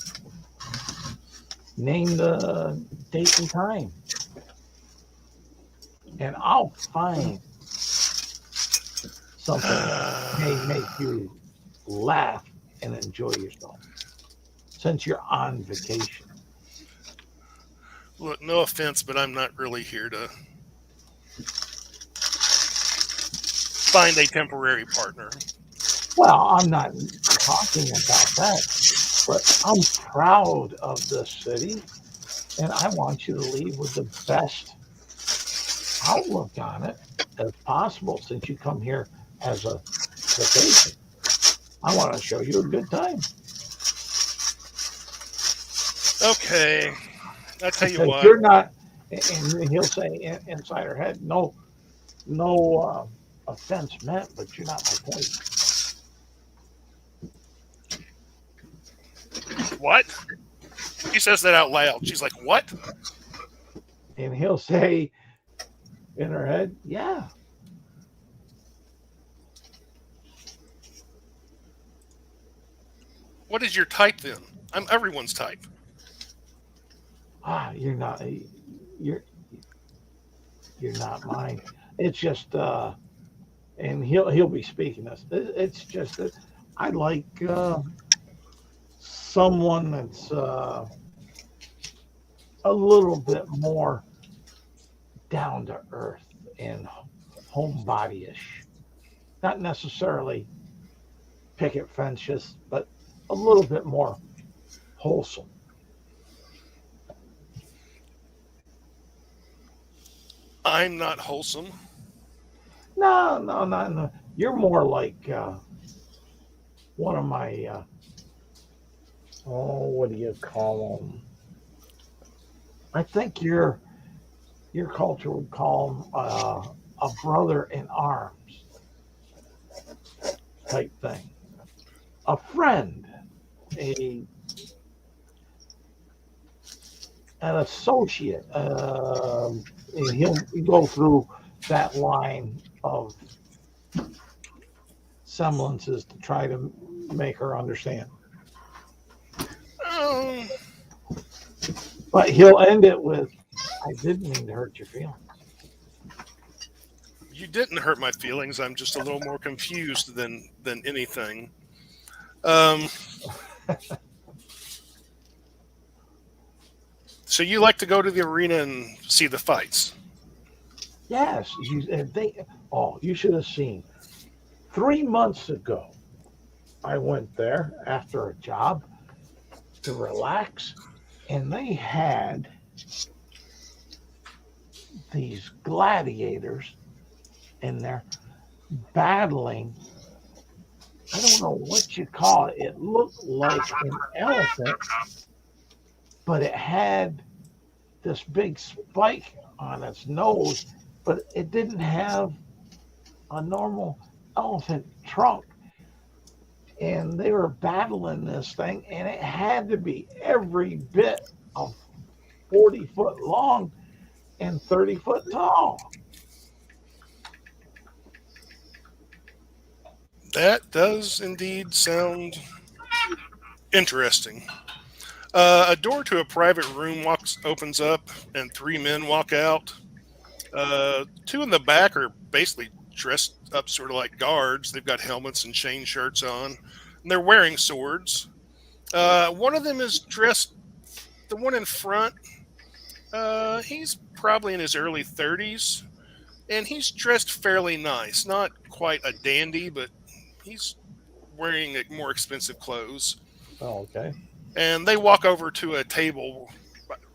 name the date and time. And I'll find something that may make you laugh and enjoy yourself since you're on vacation. Look, no offense, but I'm not really here to find a temporary partner. Well, I'm not talking about that, but I'm proud of this city, and I want you to leave with the best outlook on it as possible since you come here as a vacation. I want to show you a good time. Okay, I tell you Because what. you're not, and he'll say inside her head, no offense meant, but you're not my point. What? She says that out loud. She's like, what? And he'll say in her head, yeah. What is your type then? I'm everyone's type. You're not mine. It's just and he'll be speaking this. It's just that I like someone that's a little bit more down to earth and homebody-ish. Not necessarily picket fences, but a little bit more wholesome. I'm not wholesome. No. You're more like one of my what do you call them? I think your culture would call them a brother in arms type thing, a friend, an associate. He'll go through that line of semblances to try to make her understand. But he'll end it with, I didn't mean to hurt your feelings. You didn't hurt my feelings. I'm just a little more confused than anything. So you like to go to the arena and see the fights? Yes, you should have seen. 3 months ago, I went there after a job to relax, and they had these gladiators in there battling. I don't know what you call it. It looked like an elephant, but it had this big spike on its nose, but it didn't have a normal elephant trunk. And they were battling this thing, and it had to be every bit of 40 foot long and 30 foot tall. That does indeed sound interesting. A door to a private room opens up, and 3 men walk out. 2 in the back are basically dressed up sort of like guards. They've got helmets and chain shirts on, and they're wearing swords. One of them is dressed, the one in front, he's probably in his early 30s, and he's dressed fairly nice. Not quite a dandy, but he's wearing more expensive clothes. Oh, okay. And they walk over to a table,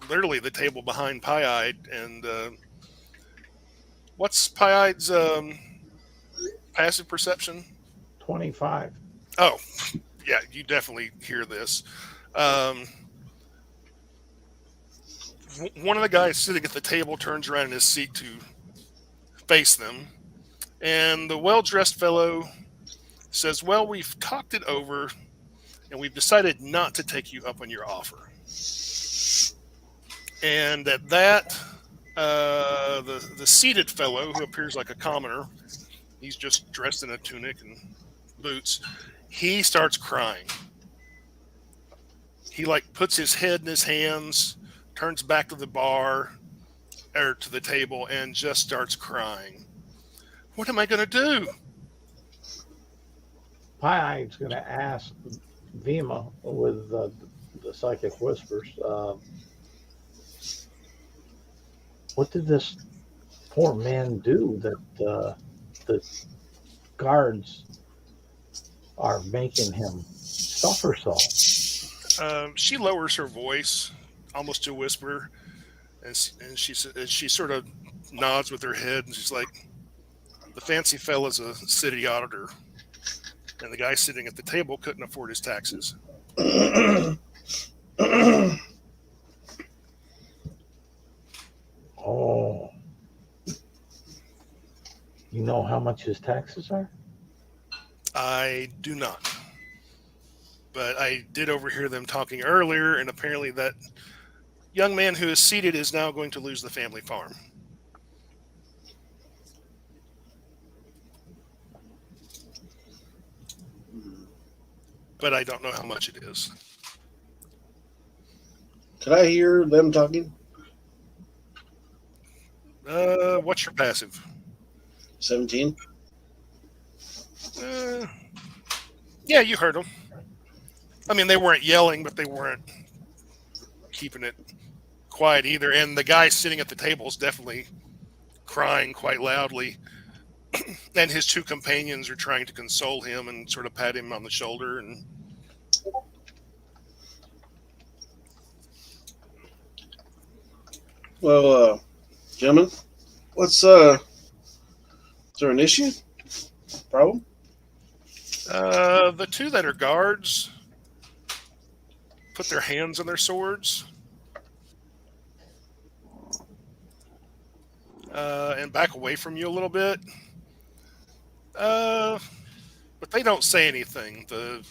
literally the table behind Pie-Eyed, and what's Pie-Eyed's passive perception? 25. Oh, yeah, you definitely hear this. One of the guys sitting at the table turns around in his seat to face them, and the well-dressed fellow says, well, we've talked it over, and we've decided not to take you up on your offer. And at that, the seated fellow, who appears like a commoner, he's just dressed in a tunic and boots, he starts crying. He like puts his head in his hands, turns back to the bar or to the table, and just starts crying. What am I going to do? Pie-Eye's going to ask Vima with the psychic whispers, what did this poor man do that the guards are making him suffer so? She lowers her voice almost to a whisper, and she sort of nods with her head, and she's like, "The fancy fella's a city auditor, and the guy sitting at the table couldn't afford his taxes." Oh, you know how much his taxes are? I do not, but I did overhear them talking earlier, and apparently that young man who is seated is now going to lose the family farm. But I don't know how much it is. Could I hear them talking? What's your passive? 17. Yeah, you heard them. I mean, they weren't yelling, but they weren't keeping it quiet either. And the guy sitting at the table is definitely crying quite loudly. And his two companions are trying to console him and sort of pat him on the shoulder. And Well, gentlemen, what's is there an issue? Problem? the two that are guards put their hands on their swords and back away from you a little bit. But they don't say anything. The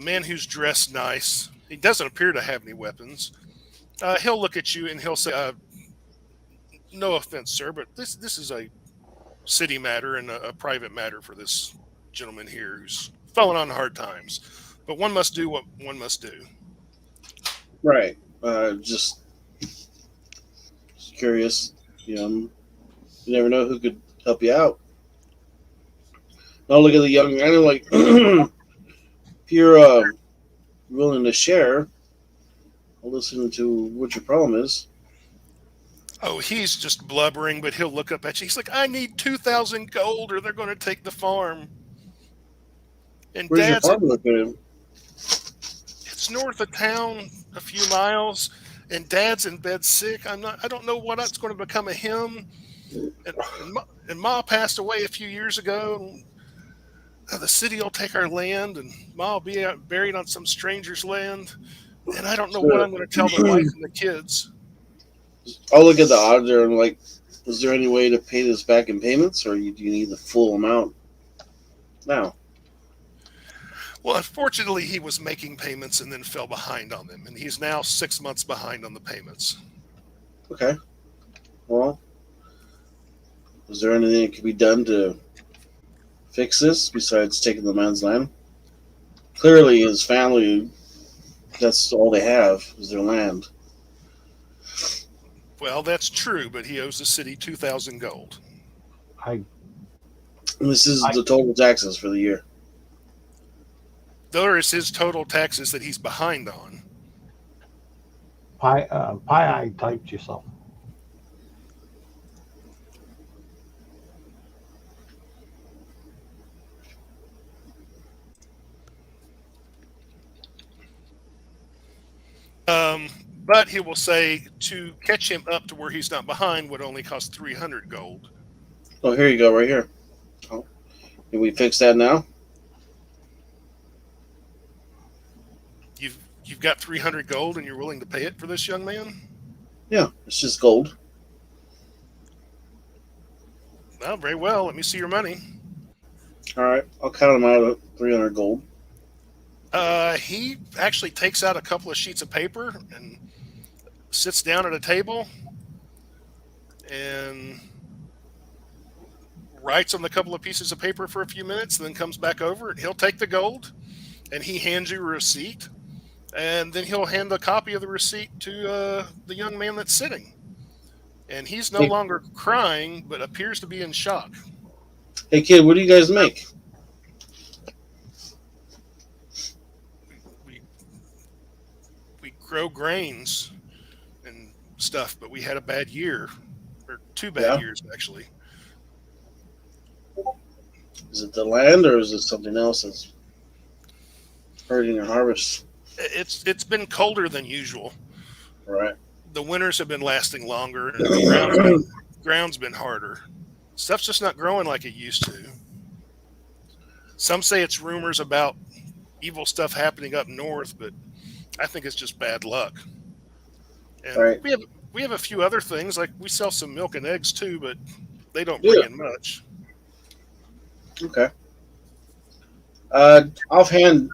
man who's dressed nice, he doesn't appear to have any weapons. He'll look at you and he'll say, "No offense, sir, but this is a city matter and a private matter for this gentleman here who's fallen on hard times. But one must do what one must do." Right. Just curious. You never know who could help you out. I'll look at the young man and like, if you're willing to share, I'll listen to what your problem is. Oh, he's just blubbering, but he'll look up at you. He's like, "I need 2,000 gold or they're going to take the farm." And Where's your Dad's, farm located? it's north of town, a few miles, and Dad's in bed sick. I don't know what's going to become of him. And Ma passed away a few years ago. And the city will take our land, and Ma will be buried on some stranger's land. And I don't know what I'm going to tell the wife and the kids. I'll look at the auditor and like, is there any way to pay this back in payments, or do you need the full amount now? Well, unfortunately, he was making payments and then fell behind on them, and he's now 6 months behind on the payments. Okay. Well, is there anything that could be done to fix this besides taking the man's land? Clearly, his family, that's all they have is their land. Well, that's true, but he owes the city 2,000 gold. And this is the total taxes for the year. There is his total taxes that he's behind on. Pie-Eye typed you something. But he will say to catch him up to where he's not behind would only cost 300 gold. Oh, here you go, right here. Oh, can we fix that now? You've got 300 gold and you're willing to pay it for this young man? Yeah, it's just gold. Well, very well. Let me see your money. All right, I'll count him out at 300 gold. He actually takes out a couple of sheets of paper and sits down at a table and writes on the couple of pieces of paper for a few minutes, and then comes back over, and he'll take the gold, and he hands you a receipt, and then he'll hand a copy of the receipt to the young man that's sitting. And he's no Hey, longer crying, but appears to be in shock. hey kid, what do you guys make? We we grow grains and stuff, but we had a bad year, or two bad Yeah. years actually. Is it the land or is it something else that's hurting your harvest? It's been colder than usual. Right. The winters have been lasting longer, and the ground's been harder. Stuff's just not growing like it used to. Some say it's rumors about evil stuff happening up north, but I think it's just bad luck. And Right. we have a few other things, like we sell some milk and eggs too, but they don't Yeah. bring in much. Okay. Offhand,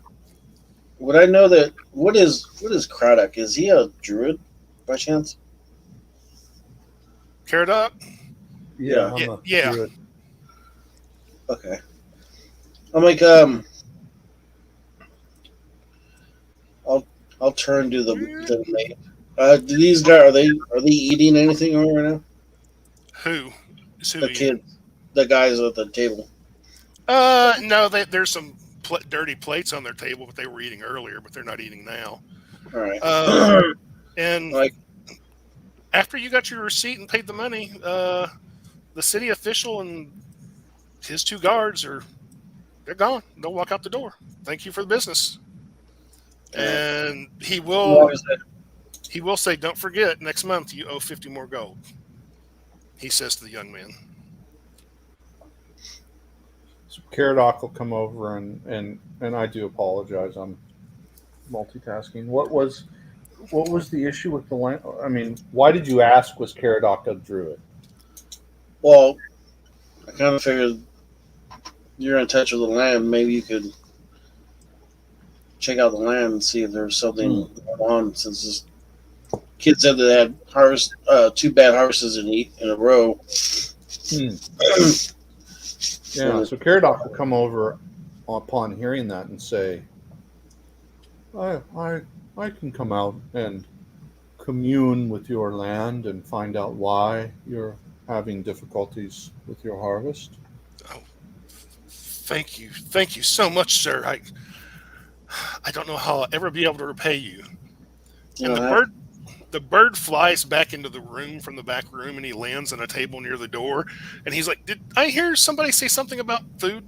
would I know that what is Craddock? Is he a druid by chance? Caradoc? Yeah, Yeah, I'm a yeah. druid. Okay. I'm like I'll turn to the mate. Do these guys are they eating anything right now? Who? Is who The you- kids, the guys at the table. No, there's some dirty plates on their table, but they were eating earlier, but they're not eating now. All right. And Like, after you got your receipt and paid the money, the city official and his two guards they're gone. They'll walk out the door. Thank you for the business. And he will say, "Don't forget, next month you owe 50 more gold." He says to the young man. So Caradoc will come over and I do apologize. I'm multitasking. What was the issue with the land? I mean, why did you ask? Was Caradoc a druid? well, I kind of figured you're in touch with the land. Maybe you could check out the land and see if there's something going on. Since this kid said that they had two bad harvests in a row. Yeah, so Caradoc will come over upon hearing that and say, I can come out and commune with your land and find out why you're having difficulties with your harvest. Oh, thank you so much, sir. I don't know how I'll ever be able to repay you. You And know, the bird flies back into the room from the back room, and he lands on a table near the door. And he's like, "Did I hear somebody say something about food?"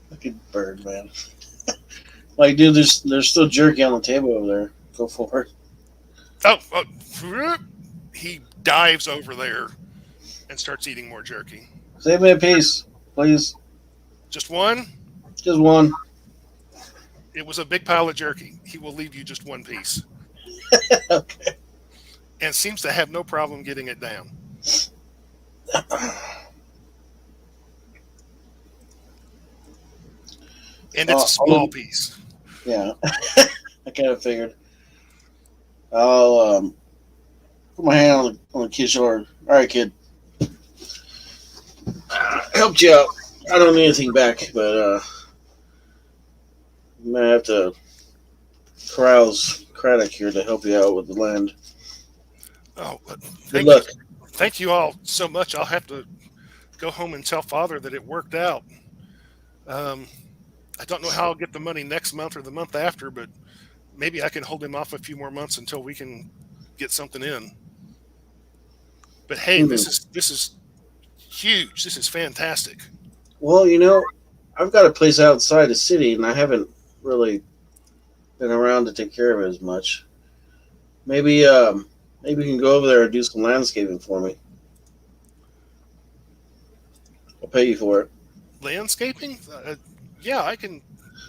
fucking bird, man. Like, dude, there's still jerky on the table over there. Go for it. Oh, he dives over there and starts eating more jerky. Save me a piece, please. Just one? Just one. It was a big pile of jerky. He will leave you just one piece. Okay. And seems to have no problem getting it down. And it's a small piece. Yeah. I kind of figured. I'll put my hand on the kid's shoulder. All right, kid. Helped you out. I don't need anything back, but I'm gonna have to corrals Craddock here to help you out with the land. Oh, but Good luck. thank you all so much. I'll have to go home and tell Father that it worked out. I don't know how I'll get the money next month or the month after, but maybe I can hold him off a few more months until we can get something in. But hey, this is huge. This is fantastic. Well, you know, I've got a place outside the city, and I haven't really been around to take care of it as much. Maybe you can go over there and do some landscaping for me. I'll pay you for it. Landscaping? Yeah, I can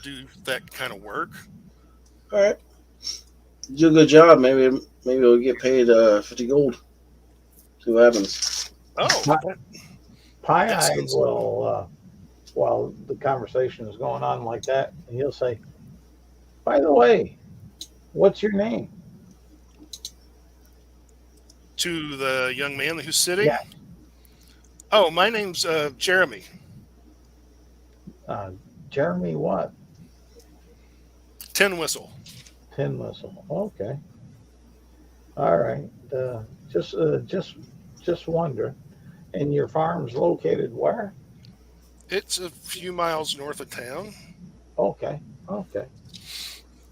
do that kind of work. All right. You do a good job. Maybe we'll get paid 50 gold. See what happens. Oh, Pie-Eyed sounds- will, while the conversation is going on like that, he'll say, "By the way, what's your name?" To the young man who's sitting? Yeah. Oh, my name's Jeremy. Jeremy what? Tin Whistle. Tin Whistle. Okay. All right. Just wondering. And your farm's located where? It's a few miles north of town. Okay. Okay.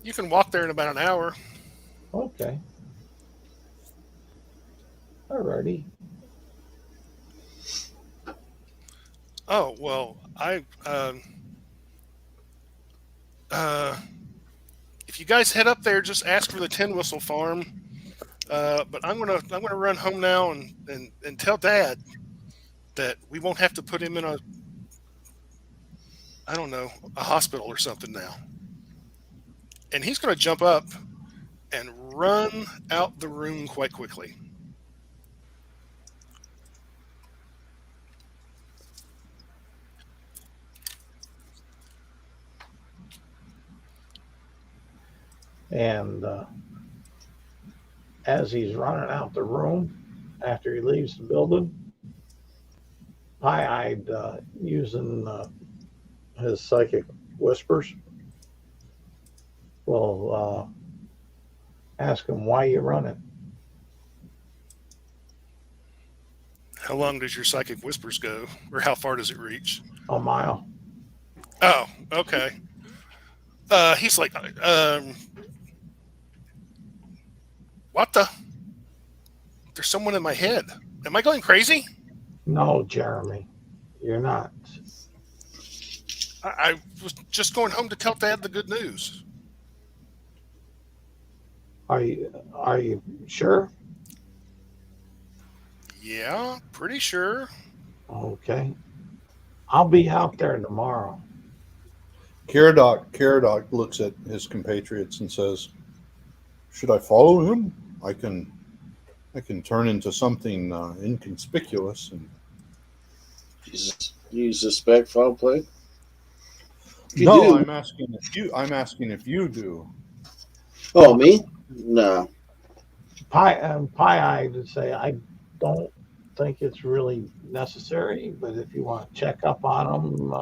You can walk there in about an hour. Okay. All righty. Oh, well, if you guys head up there, just ask for the Tin Whistle Farm. But I'm gonna run home now and tell Dad that we won't have to put him in a hospital or something now. And he's gonna jump up and run out the room quite quickly. And as he's running out the room after he leaves the building, Pie-eyed, using his psychic whispers, will ask him, why you running? How long does your psychic whispers go, or how far does it reach? A mile. Oh, okay. He's like, what the? There's someone in my head. Am I going crazy? No, Jeremy, you're not. I was just going home to tell Dad the good news. Are you sure? Yeah, pretty sure. Okay. I'll be out there tomorrow. Caradoc looks at his compatriots and says, "Should I follow him? I can turn into something inconspicuous." And You suspect foul play? no, I'm asking if you do. Oh, me? No. Pie-eyed would say, I don't think it's really necessary, but if you want to check up on him,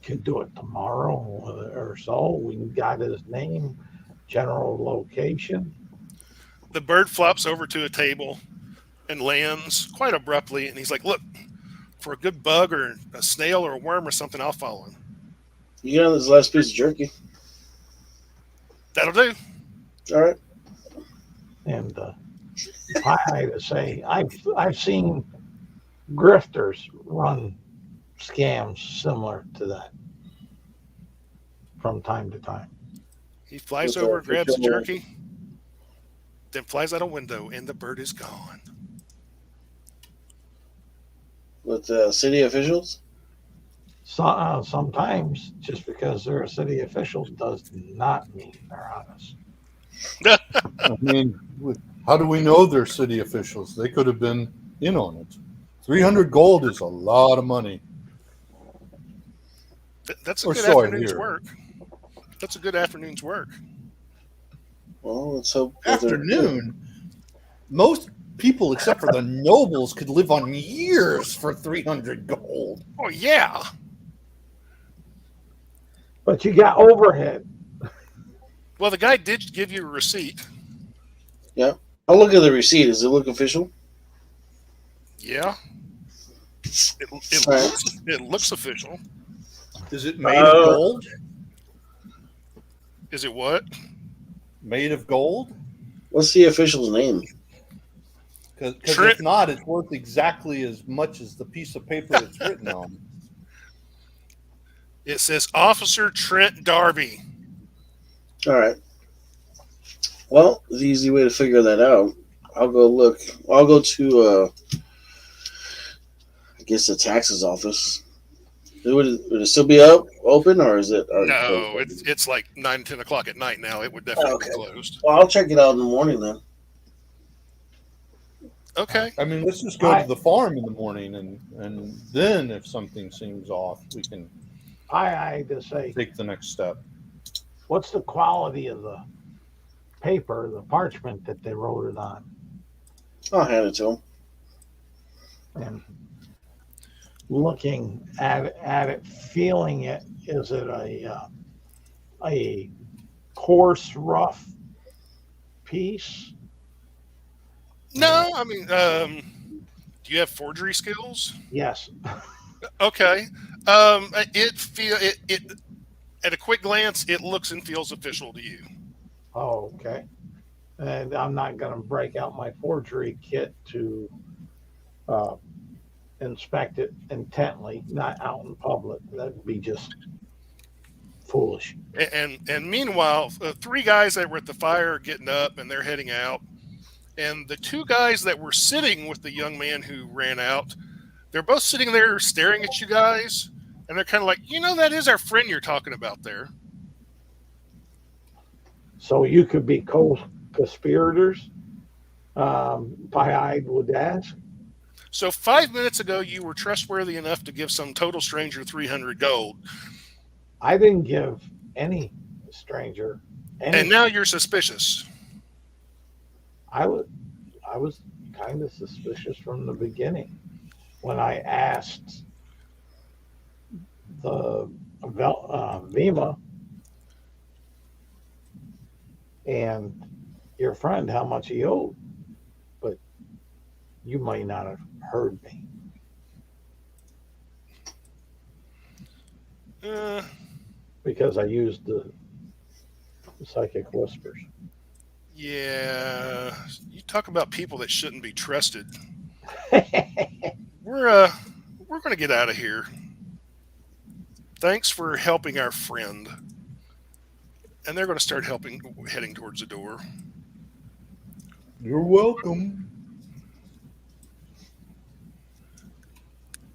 can do it tomorrow or so. We got his name, general location. The bird flops over to a table and lands quite abruptly, and he's like, look, for a good bug or a snail or a worm or something, I'll follow him. You get on this last piece of jerky. That'll do. All right. And Pie to say, I've seen grifters run scams similar to that from time to time. He flies over, grabs the jerky, then flies out a window, and the bird is gone. With city officials? So, sometimes just because they're a city official does not mean they're honest. I mean, how do we know they're city officials? They could have been in on it. 300 gold is a lot of money. That's a good afternoon's work. That's a good afternoon's work. Well, let's hope. Afternoon? Most people, except for the nobles, could live on years for 300 gold. Oh, yeah. But you got overhead. Well, the guy did give you a receipt. Yeah. I'll look at the receipt. Does it look official? Yeah. It looks official. Is it made of gold? Is it what? Made of gold? What's the official's name? Because if not, it's worth exactly as much as the piece of paper it's written on. It says Officer Trent Darby. All right. Well, the easy way to figure that out, I'll go look. I'll go to, I guess, the taxes office. Would it still be open, or is it? No, it's like 9, 10 o'clock at night now. It would definitely be closed. Well, I'll check it out in the morning then. Okay. I mean, let's just go to the farm in the morning, and then if something seems off, we can I just say, take the next step. what's the quality of the paper, the parchment that they wrote it on? I'll hand it to him. And looking at it, feeling it, is it a coarse, rough piece? No, I mean, do you have forgery skills? Yes. Okay. It at a quick glance, it looks and feels official to you. Oh, okay. And I'm not going to break out my forgery kit to uh, inspect it intently, not out in public. That'd be just foolish. And meanwhile, three guys that were at the fire are getting up and they're heading out. And the two guys that were sitting with the young man who ran out, they're both sitting there staring at you guys. And they're kind of like, that is our friend you're talking about there. So you could be co-conspirators, I would ask. So 5 minutes ago, you were trustworthy enough to give some total stranger 300 gold. I didn't give any stranger any. And now you're suspicious. I was kind of suspicious from the beginning when I asked the Vima and your friend how much he owed, but you might not have heard me. Because I used the psychic whispers. Yeah, you talk about people that shouldn't be trusted. We're going to get out of here. Thanks for helping our friend. And they're going to start heading towards the door. You're welcome.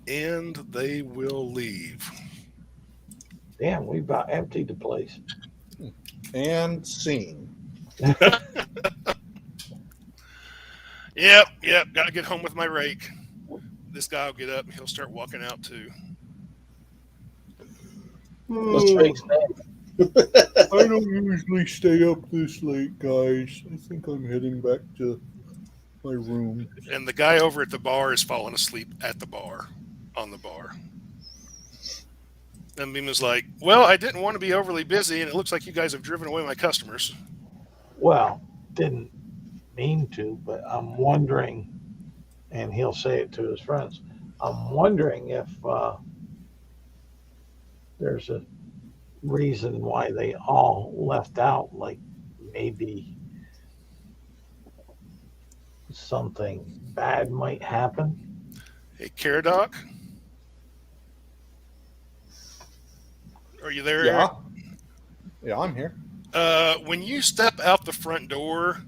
And they will leave. Damn, we about emptied the place. And scene. Yep. Got to get home with my rake. This guy will get up and he'll start walking out too. Let's try I don't usually stay up this late, guys. I think I'm heading back to my room. And the guy over at the bar is falling asleep at the bar, on the bar. And Mima's like, well, I didn't want to be overly busy, and it looks like you guys have driven away my customers. Well, didn't mean to, but I'm wondering, and he'll say it to his friends, I'm wondering if there's a reason why they all left out, like maybe something bad might happen. Hey, Caradoc? Are you there? Yeah. Yeah, I'm here. When you step out the front door,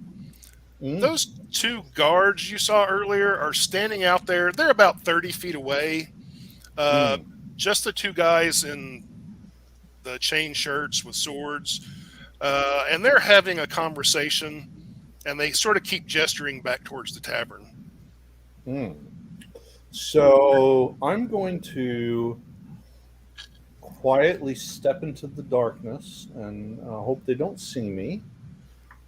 those two guards you saw earlier are standing out there. They're about 30 feet away. Just the two guys in the chain shirts with swords. And they're having a conversation, and they sort of keep gesturing back towards the tavern. So I'm going to quietly step into the darkness and hope they don't see me.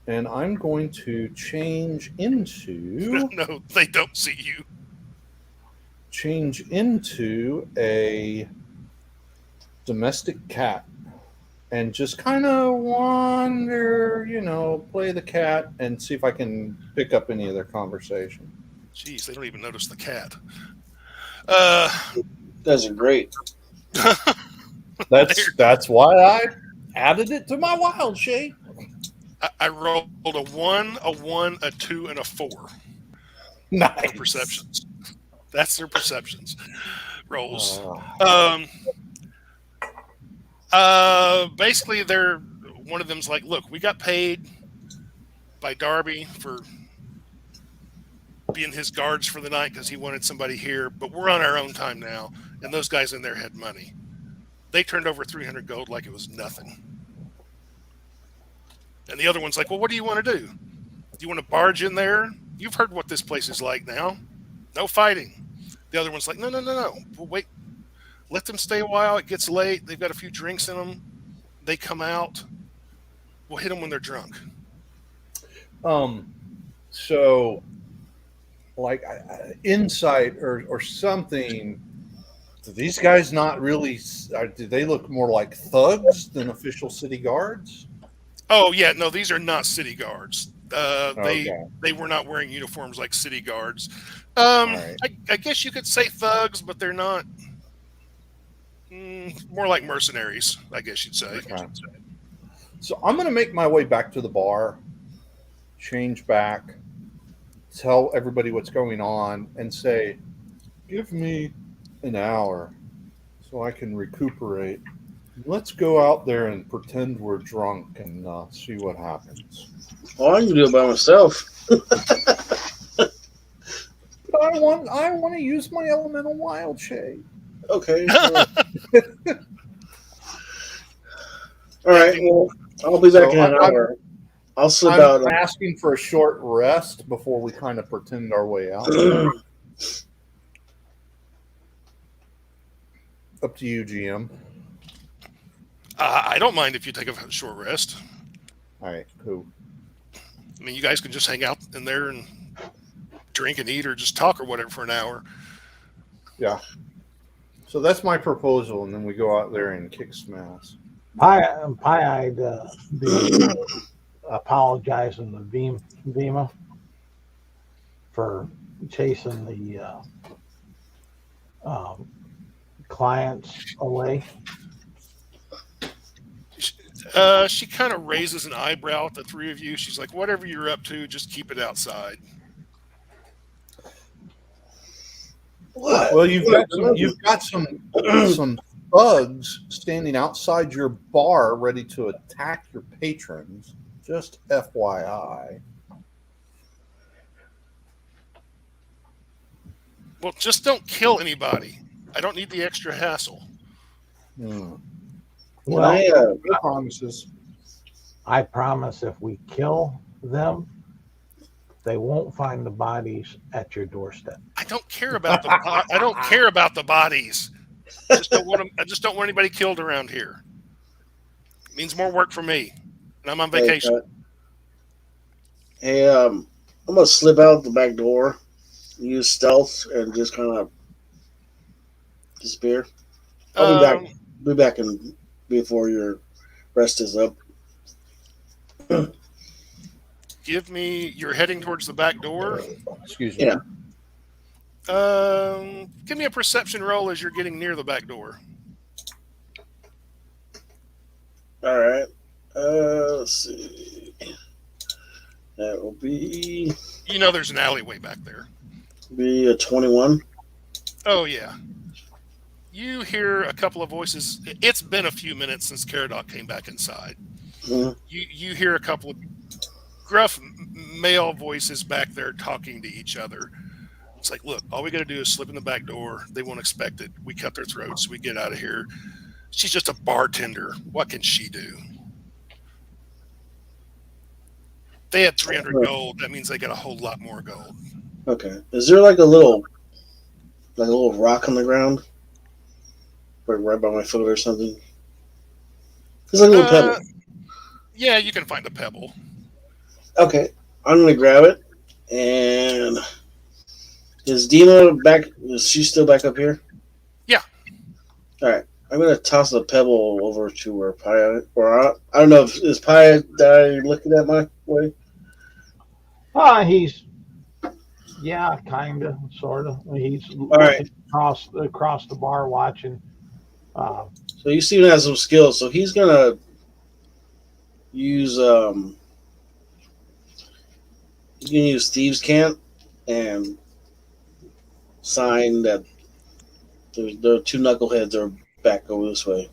And I'm going to change into... No, they don't see you. Change into a domestic cat. And just kind of wander, play the cat and see if I can pick up any of their conversation. Jeez, they don't even notice the cat. That's great. That's why I added it to my wild shape. I rolled a 1, a 1, a 2, and a 4. Nice. Perceptions. That's their perceptions. Rolls. Basically, one of them's like, look, we got paid by Darby for being his guards for the night because he wanted somebody here, but we're on our own time now, and those guys in there had money. They turned over 300 gold like it was nothing. And the other one's like, well, what do you want to do? Do you want to barge in there? You've heard what this place is like now. No fighting. The other one's like, no. We'll wait. Let them stay a while. It gets late. They've got a few drinks in them. They come out. We'll hit them when they're drunk. So like insight or something. Do these guys not really? Do they look more like thugs than official city guards? Oh yeah, no, these are not city guards. Okay, They were not wearing uniforms like city guards. all right. I guess you could say thugs, but they're not. More like mercenaries, I guess you'd say. Okay. So I'm going to make my way back to the bar, change back, tell everybody what's going on, and say, "Give me an hour so I can recuperate. Let's go out there and pretend we're drunk and see what happens." Well, I can do it by myself. But I want to use my elemental wild shade. Okay. All right. Well, I'll be back in an hour. I'll slip out. I'm asking for a short rest before we kind of pretend our way out. Up to you, GM. I don't mind if you take a short rest. All right, cool. I mean, you guys can just hang out in there and drink and eat or just talk or whatever for an hour. Yeah. So that's my proposal, and then we go out there and kick some ass. Pie-eyed be apologizing to Vima for chasing the clients away. She kind of raises an eyebrow at the three of you. She's like, "Whatever you're up to, just keep it outside." What? Well, you've got some thugs standing outside your bar ready to attack your patrons. Just FYI. Well, just don't kill anybody. I don't need the extra hassle. Well, No promises. I promise if we kill them, they won't find the bodies at your doorstep. I don't care about the bodies. I just don't want anybody killed around here. It means more work for me, and I'm on vacation. Hey, I'm gonna slip out the back door, use stealth, and just kind of disappear. I'll be back. Be back in before your rest is up. You're heading towards the back door. Excuse me. Yeah. Give me a perception roll as you're getting near the back door. All right. Let's see. That will be There's an alleyway back there. a 21. Oh yeah. You hear a couple of voices. It's been a few minutes since Caradoc came back inside. Mhm. You hear a couple of gruff male voices back there talking to each other. It's like, look, all we got to do is slip in the back door. They won't expect it. We cut their throats. We get out of here. She's just a bartender. What can she do? They had 300 gold. That means they got a whole lot more gold. Okay. Is there like a little rock on the ground, right by my foot or something? It's like a little pebble. Yeah, you can find a pebble. Okay, I'm gonna grab it. And is Dina back? Is she still back up here? Yeah. All right. I'm gonna toss a pebble over to where Pie. Or I don't know if is Pie looking at my way. He's kind of, sort of. He's right. across the bar watching. So you see him has some skills. So he's gonna use Thieves' Cant and sign that the two knuckleheads are back over this way.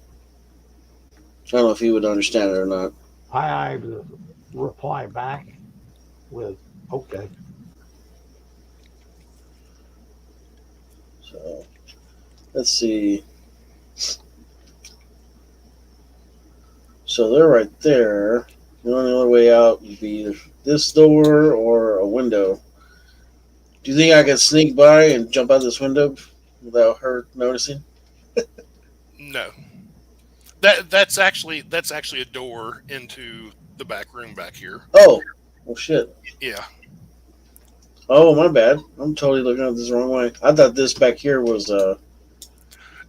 I don't know if he would understand it or not. I reply back with, okay. So let's see. So they're right there. The only other way out would be either this door or a window. Do you think I could sneak by and jump out this window without her noticing? No. That's actually a door into the back room back here. Oh, well, shit. Yeah. Oh, my bad. I'm totally looking at this the wrong way. I thought this back here was.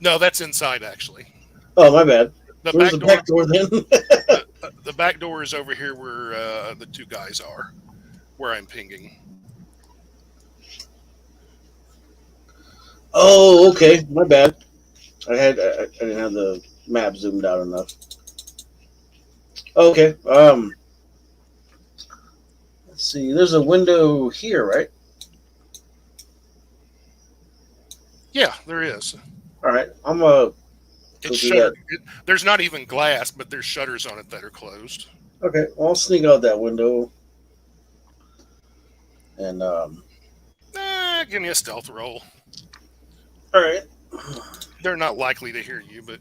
No, that's inside actually. Oh, my bad. The Where's back the door. back door then? The back door is over here where the two guys are, where I'm pinging. Oh, okay. My bad. I didn't have the map zoomed out enough. Okay. Let's see. There's a window here, right? Yeah, there is. All right. I'm go It's through that. shuttered. There's not even glass, but there's shutters on it that are closed. Okay. Well, I'll sneak out that window and Give me a stealth roll. All right. They're not likely to hear you, but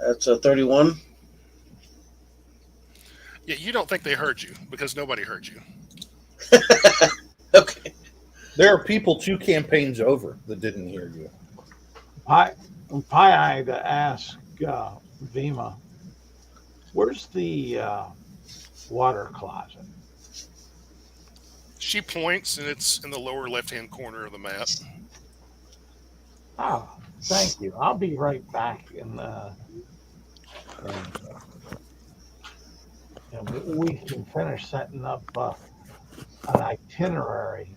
That's a 31. yeah, you don't think they heard you because nobody heard you. Okay. There are people 2 campaigns over that didn't hear you. Pie-Eye to ask Vima, where's the water closet? She points, and it's in the lower left-hand corner of the map. Oh, thank you. I'll be right back. We can finish setting up an itinerary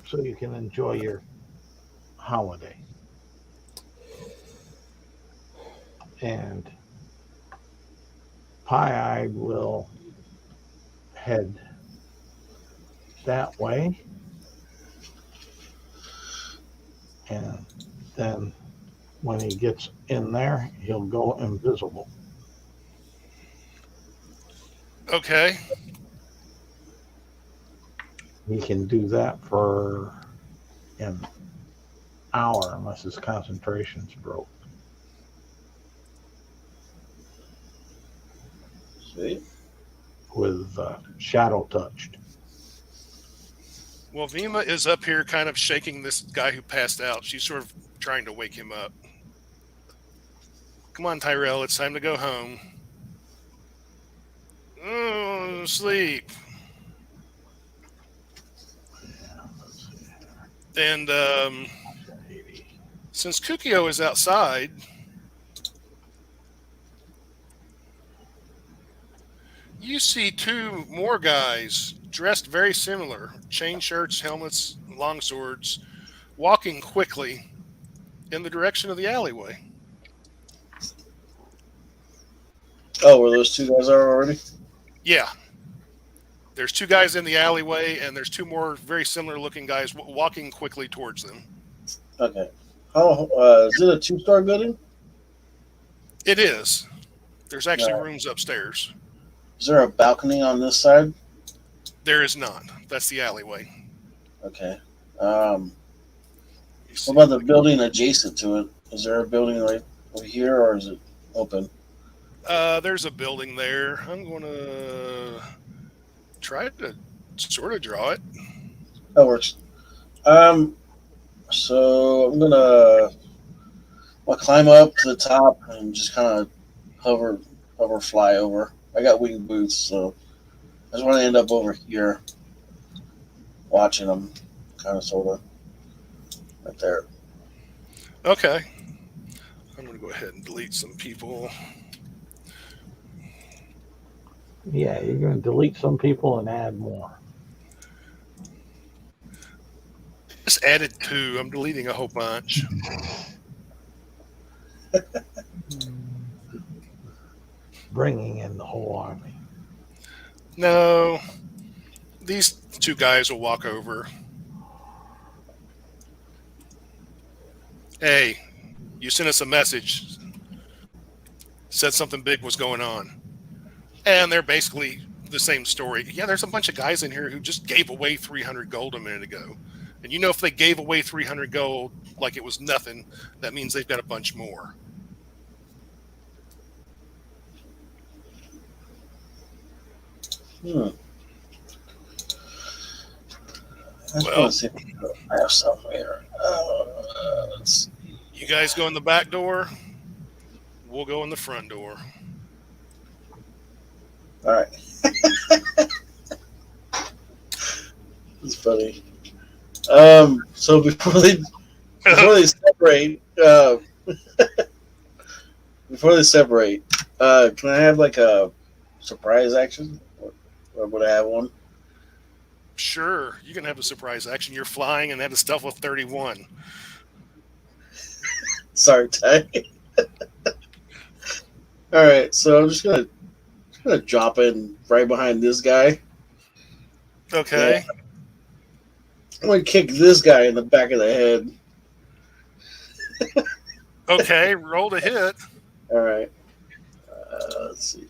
so you can enjoy your holiday. And Pie-Eye will head that way. And then when he gets in there, he'll go invisible. Okay. He can do that for an hour unless his concentration's broke. See? With shadow touched. Well, Vima is up here kind of shaking this guy who passed out. She's sort of trying to wake him up. Come on, Tyrell, it's time to go home. Oh, sleep. And since Kukio is outside, you see 2 more guys dressed very similar, chain shirts, helmets, long swords, walking quickly in the direction of the alleyway. Oh, where those 2 guys are already? Yeah. There's 2 guys in the alleyway, and there's 2 more very similar looking guys walking quickly towards them. Okay. How is it a 2-star building? It is. There's actually No. rooms upstairs. Is there a balcony on this side? There is not. That's the alleyway. Okay. What about the building adjacent to it? Is there a building right over here, or is it open? There's a building there. I'm going to try to sort of draw it. That works. So I'll climb up to the top and just kind of hover, fly over. I got wing boots, so I just want to end up over here, watching them, kind of, sort of, right there. Okay. I'm going to go ahead and delete some people. Yeah, you're going to delete some people and add more. Just added 2. I'm deleting a whole bunch. Bringing in the whole army. No. These 2 guys will walk over. Hey, you sent us a message. Said something big was going on. And they're basically the same story. Yeah, there's a bunch of guys in here who just gave away 300 gold a minute ago. And you know, if they gave away 300 gold like it was nothing, that means they've got a bunch more. I just Well, want to see if I have something here. Let's see. You guys go in the back door. We'll go in the front door. All right. It's funny. So before they separate, can I have like a surprise action, or would I have one? Sure, you can have a surprise action. You're flying and have a stealth of 31. Sorry, Ty. All right, so I'm just gonna drop in right behind this guy. Okay. I'm gonna kick this guy in the back of the head. Okay, roll to hit. All right. Let's see.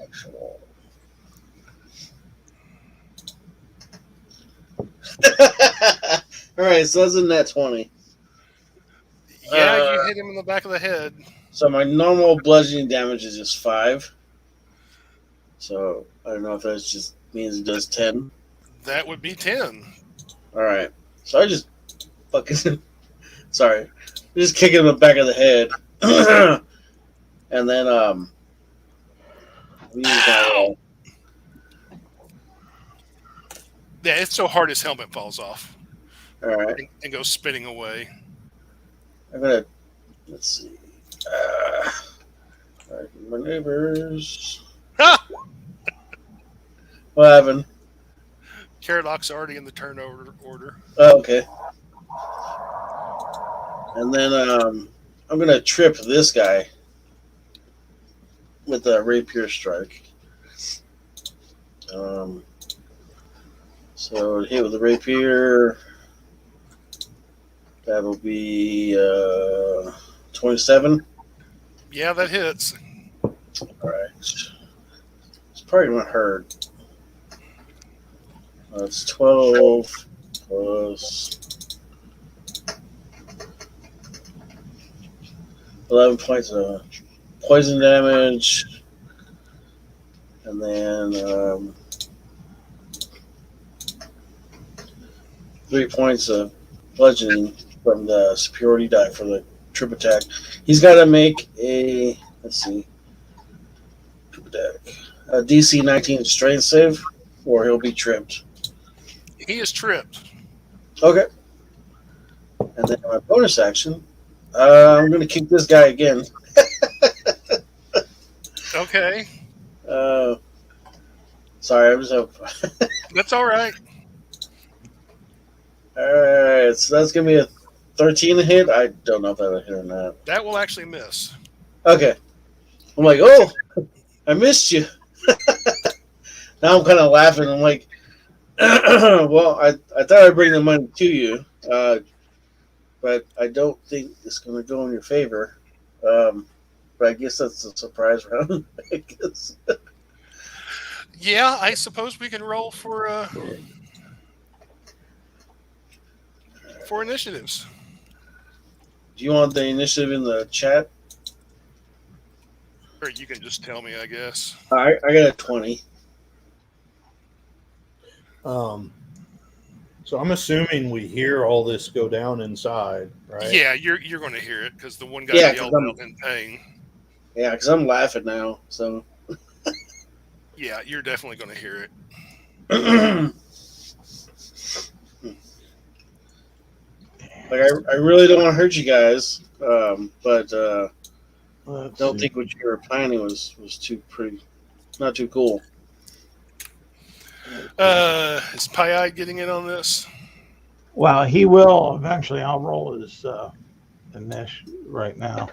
Actual. All right, so that's in that 20. Yeah, you hit him in the back of the head. So my normal bludgeoning damage is just 5. So I don't know if that just means it does 10. That would be 10. All right. So I just fucking sorry, just kick him in the back of the head, and then use my, Yeah, it's so hard his helmet falls off all right. and goes spinning away. I'm gonna let's see. All right, maneuvers. Ha! What happened? Caradoc's already in the turnover order. Oh, okay. And then I'm gonna trip this guy with a Rapier Strike. So hit with the Rapier. That'll be 27. Yeah, that hits. All right. It's probably gonna hurt. It's 12 plus 11 points of poison damage, and then 3 points of bludgeoning from the superiority die for the trip attack. He's got to make a trip attack, a DC 19 strength save, or he'll be tripped. He is tripped. Okay. And then my bonus action, I'm going to kick this guy again. Okay. Sorry, I was up. That's all right. Alright, so that's going to be a 13 hit. I don't know if that'll hit or not. That will actually miss. Okay. I'm like, oh, I missed you. Now I'm kind of laughing. I'm like, well, I thought I'd bring the money to you, but I don't think it's going to go in your favor. But I guess that's a surprise round. I guess. Yeah, I suppose we can roll for initiatives. Do you want the initiative in the chat? Or you can just tell me, I guess. I got a 20. So I'm assuming we hear all this go down inside, right? Yeah, you're going to hear it because the one guy Yeah, yelled 'cause I'm- out in pain. Yeah, because I'm laughing now. So, Yeah, you're definitely going to hear it. like I really don't want to hurt you guys, but Let's don't see. think what you were planning was not too cool. Is Pie getting in on this? Well, he will eventually. I'll roll his initiative right now.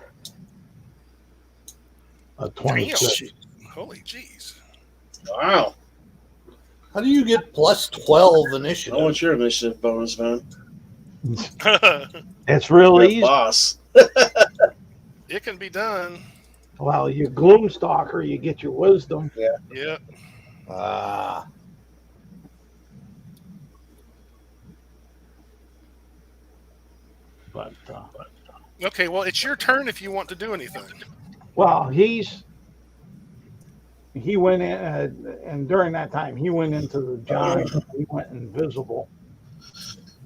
A 26. Damn. Holy jeez. Wow. How do you get plus 12 I initiative? want your initiative bonus, man. It's real You're a easy. boss. It can be done. Well, you Gloomstalker, you get your wisdom. Yeah. Ah, But Okay, well, it's your turn if you want to do anything. well, he went in, and during that time, he went into the giant. He went invisible,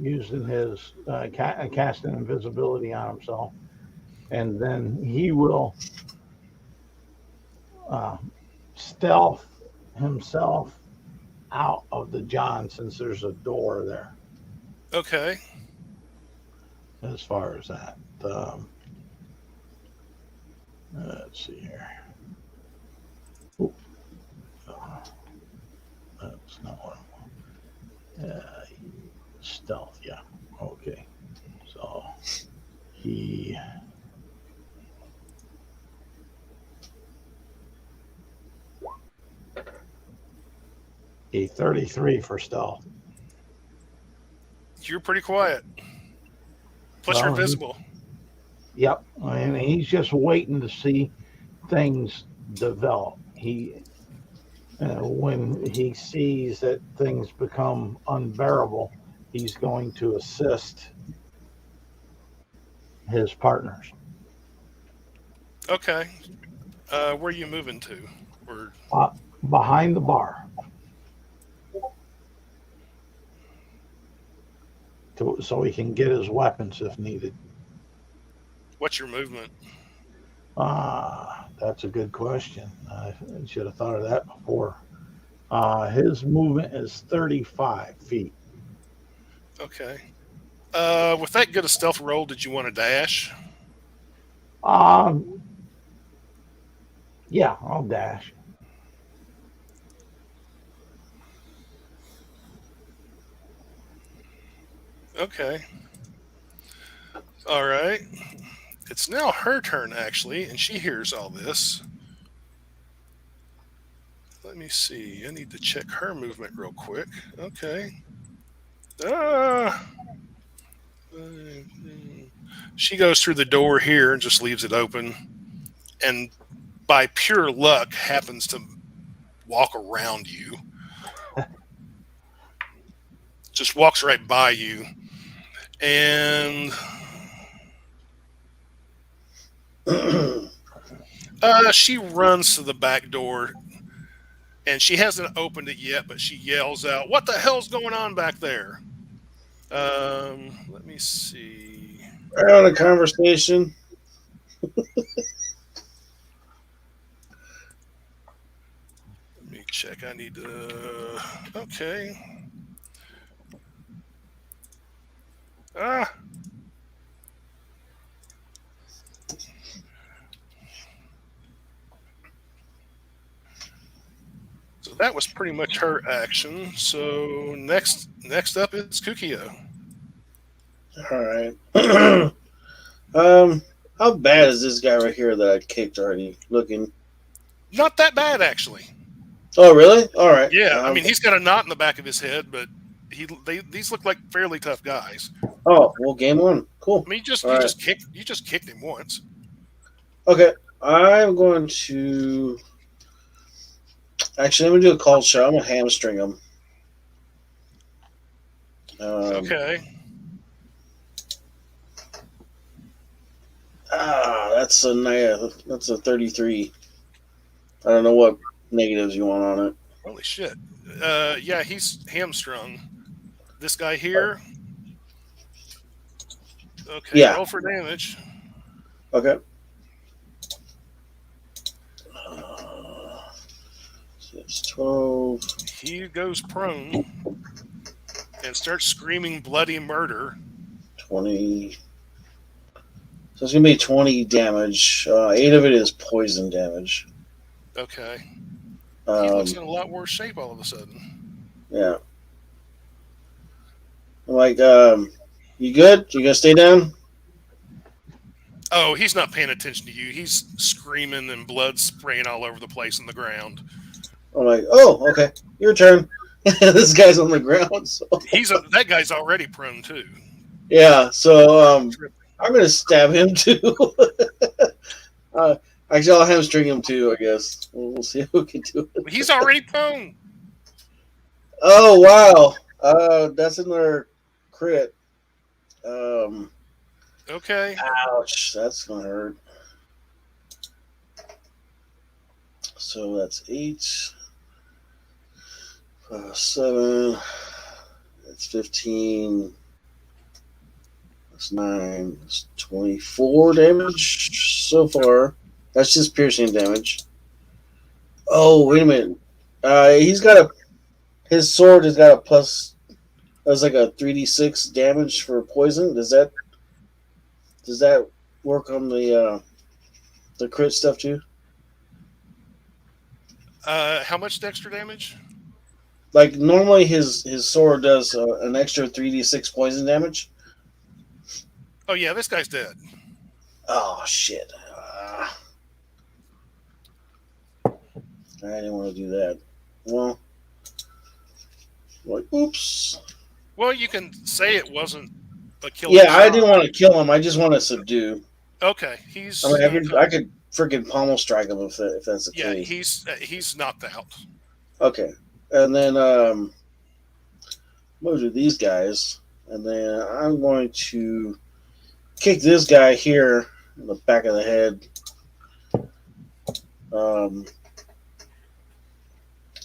using his casting invisibility on himself, and then he will stealth himself out of the John since there's a door there. Okay. As far as that, let's see here. Oop. That's not what I want. Stealth, yeah. Okay. So he. A 33 for stealth. You're pretty quiet. Plus, you're Well, invisible. Yep. And he's just waiting to see things develop. When he sees that things become unbearable, he's going to assist his partners. Okay. Where are you moving to? Or Behind the bar. So he can get his weapons if needed. what's your movement? That's a good question. I should have thought of that before. His movement is 35 feet. Okay. With that good a stealth roll, did you want to dash? Yeah, I'll dash. Okay. All right. It's now her turn, actually, and she hears all this. Let me see. I need to check her movement real quick. Okay. She goes through the door here and just leaves it open. And by pure luck, happens to walk around you. Just walks right by you. And she runs to the back door. And she hasn't opened it yet, but she yells out, "What the hell's going on back there?" Let me see. We're on a conversation. Let me check. I need to. Okay. So that was pretty much her action. So next up is Kukio. All right. How bad is this guy right here that I kicked already? Looking. Not that bad, actually. Oh, really? All right. Yeah, I mean, he's got a knot in the back of his head, but these look like fairly tough guys. Oh, well, game one. Cool. I mean, you All just kicked him once. Okay, I'm going to. Actually, let me do a cold shot. I'm gonna hamstring him. Okay. That's a 33. I don't know what negatives you want on it. Holy shit. Yeah, he's hamstrung. This guy here. Okay, Yeah. roll for damage. Okay. 12. He goes prone and starts screaming bloody murder. 20. So it's gonna be 20 damage. 8 of it is poison damage. Okay. He looks in a lot worse shape all of a sudden. Yeah. I'm like, you good? You gonna stay down? Oh, he's not paying attention to you. He's screaming and blood spraying all over the place on the ground. I'm like, oh, okay, your turn. This guy's on the ground. So. That guy's already prone too. Yeah, so I'm gonna stab him too. Actually, I'll hamstring him too. I guess we'll see how we can do it. He's already prone. Oh wow, that's another crit. Okay. Ouch, that's gonna hurt. So that's 8. 7. That's 15. That's 9. That's 24 damage so far. That's just piercing damage. Oh, wait a minute. He's got a. his sword has got a plus. That's like a 3d6 damage for poison. Does that work on the crit stuff too? How much extra damage? Like normally his sword does an extra 3d6 poison damage. Oh yeah, this guy's dead. Oh shit! I didn't want to do that. Well, oops. Well, you can say it wasn't a killing Yeah, I shot. didn't want to kill him. I just want to subdue. Okay, he's. I mean, I could freaking pommel strike him if that's the Yeah, case. he's knocked out. Okay, and then what do these guys? And then I'm going to kick this guy here in the back of the head.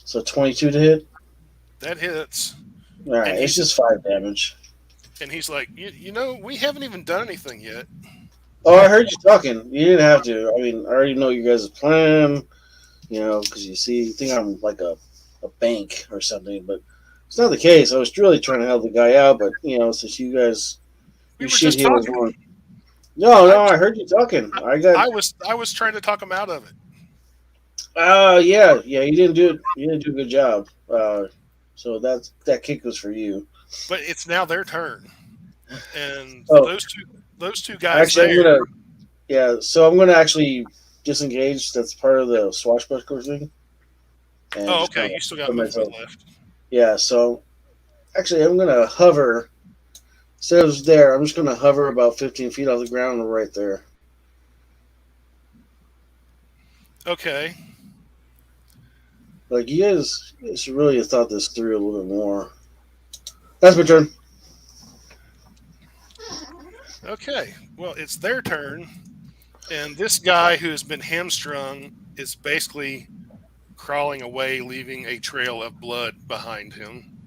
So 22 to hit. That hits. All right, it's just 5 damage. And he's like, you know, we haven't even done anything yet. Oh, I heard you talking. You didn't have to. I mean, I already know you guys' plan. You know, because you think I'm like a bank or something, but it's not the case. I was really trying to help the guy out, but you know, since you guys, We you were shit just heels talking. on. No, I heard you talking. I was trying to talk him out of it. Yeah, you didn't do it. You didn't do a good job. So that kick was for you. But it's now their turn, and Oh. those two guys Actually, so I'm gonna actually disengage. That's part of the swashbuckler thing. And Oh, just okay. kinda You still got put movement myself- left. Yeah, so actually I'm gonna hover. Instead of there, I'm just gonna hover about 15 feet off the ground right there. Okay. Like you guys should really have thought this through a little bit more. That's my turn. Okay. Well, it's their turn, and this guy who has been hamstrung is basically crawling away, leaving a trail of blood behind him.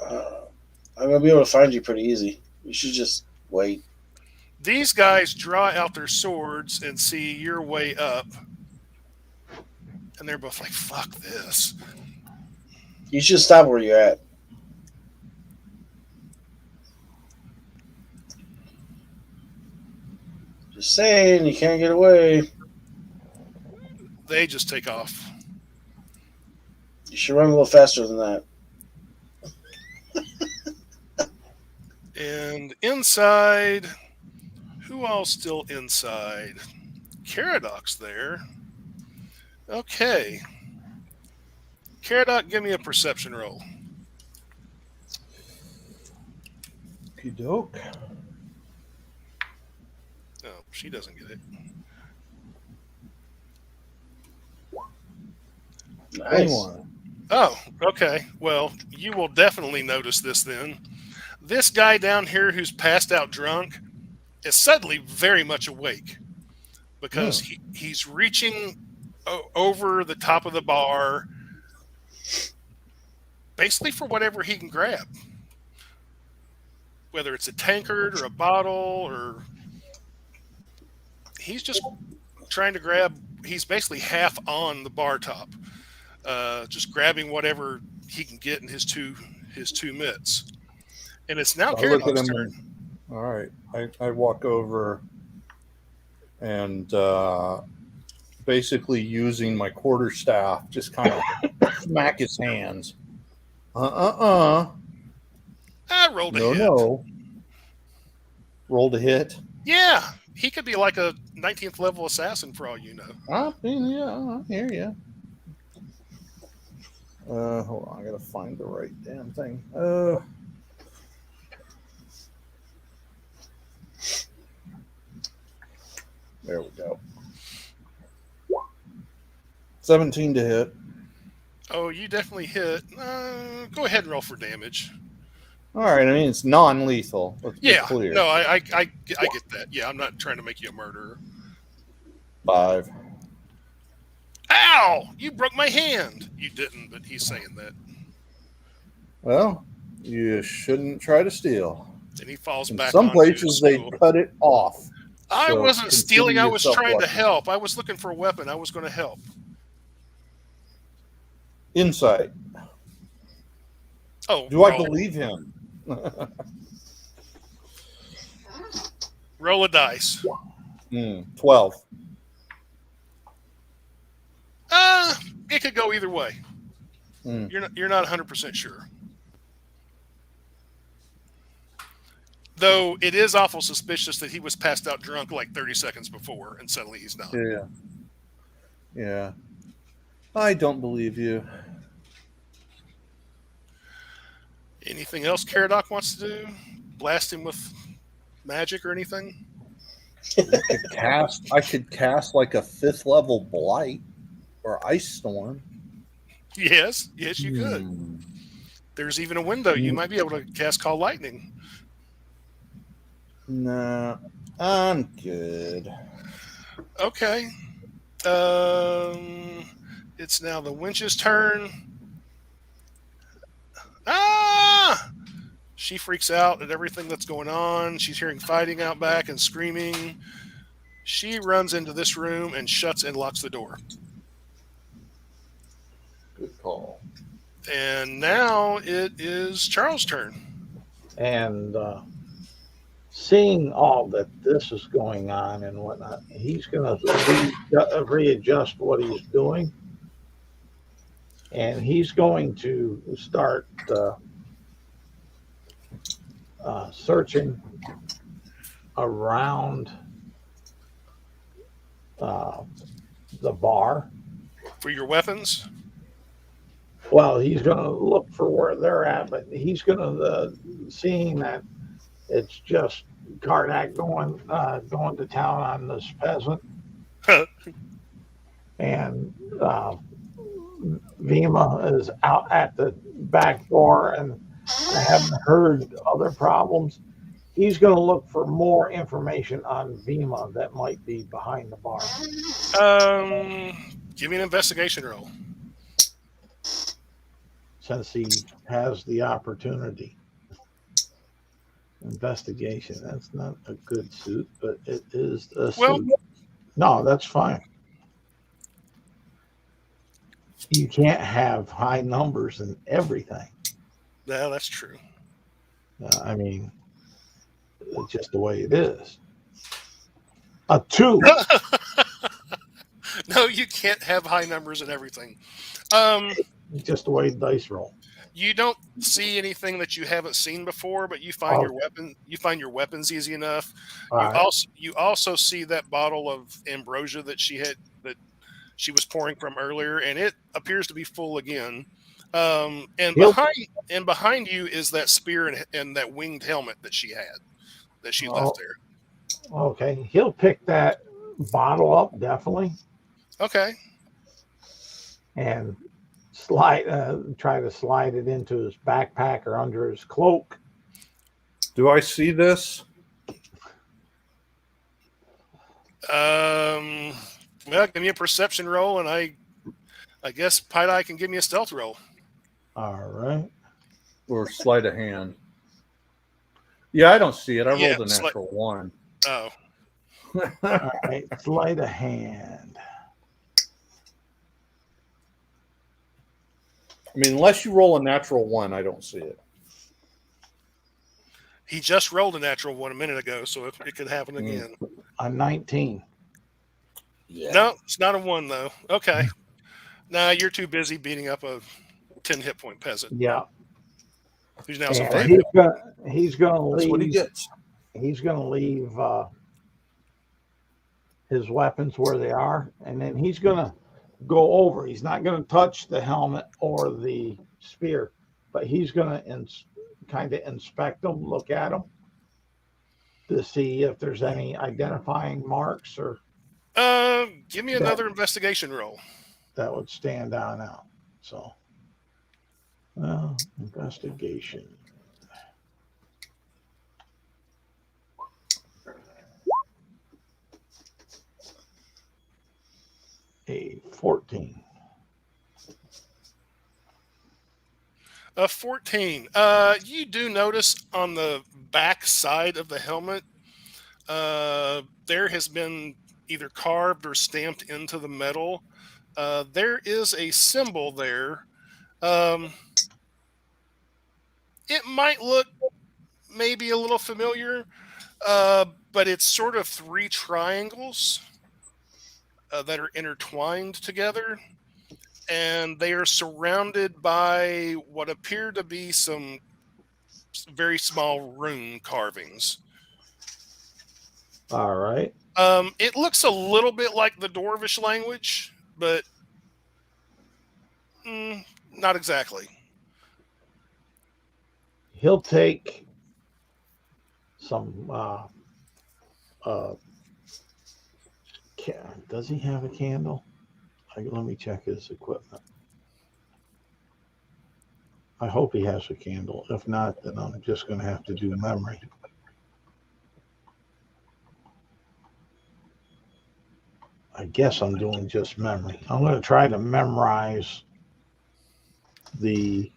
I'm gonna be able to find you pretty easy. You should just wait. These guys draw out their swords and see you're way up, and they're both like, "Fuck this." You should stop where you're at. Just saying, you can't get away. They just take off. You should run a little faster than that. And inside, who all still inside? Caradoc's there. Okay. Caradoc, give me a perception roll. Okey doke. No, she doesn't get it. Nice. 21. Oh, okay. Well, you will definitely notice this then. This guy down here who's passed out drunk is suddenly very much awake because he's reaching over the top of the bar basically for whatever he can grab. Whether it's a tankard or a bottle or he's just trying to grab, he's basically half on the bar top. Just grabbing whatever he can get in his two mitts. And it's now I look at Caradoc's him. turn. All right. I walk over and basically using my quarterstaff, just kind of smack his hands. I rolled a hit. No. Rolled a hit. Yeah, he could be like a 19th level assassin for all you know. I hear you. Hold on, I gotta find the right damn thing. There we go. 17 to hit. Oh, you definitely hit. Go ahead and roll for damage. All right, I mean it's non-lethal. Let's be Yeah, clear. no, I get that. Yeah, I'm not trying to make you a murderer. 5. Ow! You broke my hand. You didn't, but he's saying that. Well, you shouldn't try to steal. And he falls In back. some onto places his they stool. cut it off. I So wasn't stealing. consider I was yourself trying to lucky. help. I was looking for a weapon. I was going to help. Insight. Oh, Do I believe him? roll a dice. 12. It could go either way. Mm. You're not 100% sure. Though it is awful suspicious that he was passed out drunk like 30 seconds before, and suddenly he's not. Yeah. Yeah. I don't believe you. Anything else Caradoc wants to do? Blast him with magic or anything? I could cast like a 5th level blight or ice storm. Yes, you could. There's even a window. You might be able to cast Call Lightning. No, I'm good. Okay. It's now the winch's turn. She freaks out at everything that's going on. She's hearing fighting out back and screaming. She runs into this room and shuts and locks the door. Good call. And now it is Charles' turn. And seeing all that this is going on and whatnot, he's going to readjust what he's doing. And he's going to start searching around the bar. For your weapons? Well, he's going to look for where they're at, but he's going to, seeing that it's just Karnak going to town on this peasant, and Vima is out at the back door and haven't heard other problems. He's going to look for more information on Vima that might be behind the bar. Give me an investigation roll. Since he has the opportunity. Investigation, that's not a good suit, but it is a suit. No, that's fine. You can't have high numbers in everything. No, that's true. I mean, it's just the way it is. A 2. No, you can't have high numbers in everything. It's just the way dice roll. You don't see anything that you haven't seen before, but you find your weapon. You find your weapons easy enough. You also see that bottle of ambrosia that she was pouring from earlier, and it appears to be full again. And behind you is that spear and that winged helmet that she left there. Okay, he'll pick that bottle up definitely. Okay. And try to slide it into his backpack or under his cloak. Do I see this? Well, give me a perception roll, and I guess Pie can give me a stealth roll. All right. Or sleight of hand. Yeah, I don't see it. I rolled a natural 1. Oh. All right, sleight of hand. I mean, unless you roll a natural 1, I don't see it. He just rolled a natural 1 a minute ago, so it could happen again. A 19. Yeah. No, it's not a 1 though. Okay. Nah, you're too busy beating up a 10 hit point peasant. Yeah. Who's now some he's going to leave. That's what he gets. He's going to leave his weapons where they are, and then he's going to go over. He's not going to touch the helmet or the spear, but he's going to kind of inspect them, look at them to see if there's any identifying marks or. Give me another investigation roll. That would stand out. So, investigation. A 14. A 14. You do notice on the back side of the helmet, there has been either carved or stamped into the metal. There is a symbol there. it might look maybe a little familiar, but it's sort of three triangles that are intertwined together, and they are surrounded by what appear to be some very small rune carvings. All right. It looks a little bit like the Dwarvish language, but not exactly. He'll take some. Does he have a candle? Let me check his equipment. I hope he has a candle. If not, then I'm just going to have to do memory. I guess I'm doing just memory. I'm going to try to memorize the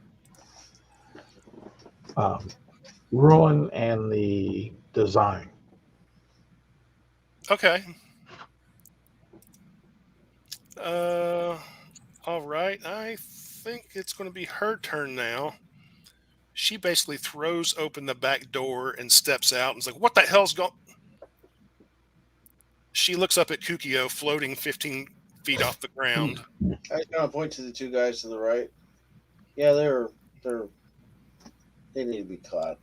ruin and the design. Okay. All right. I think it's going to be her turn now. She basically throws open the back door and steps out and is like, "What the hell's going?" She looks up at Kukio floating 15 feet off the ground. I kind of point to the two guys to the right. Yeah, they need to be caught.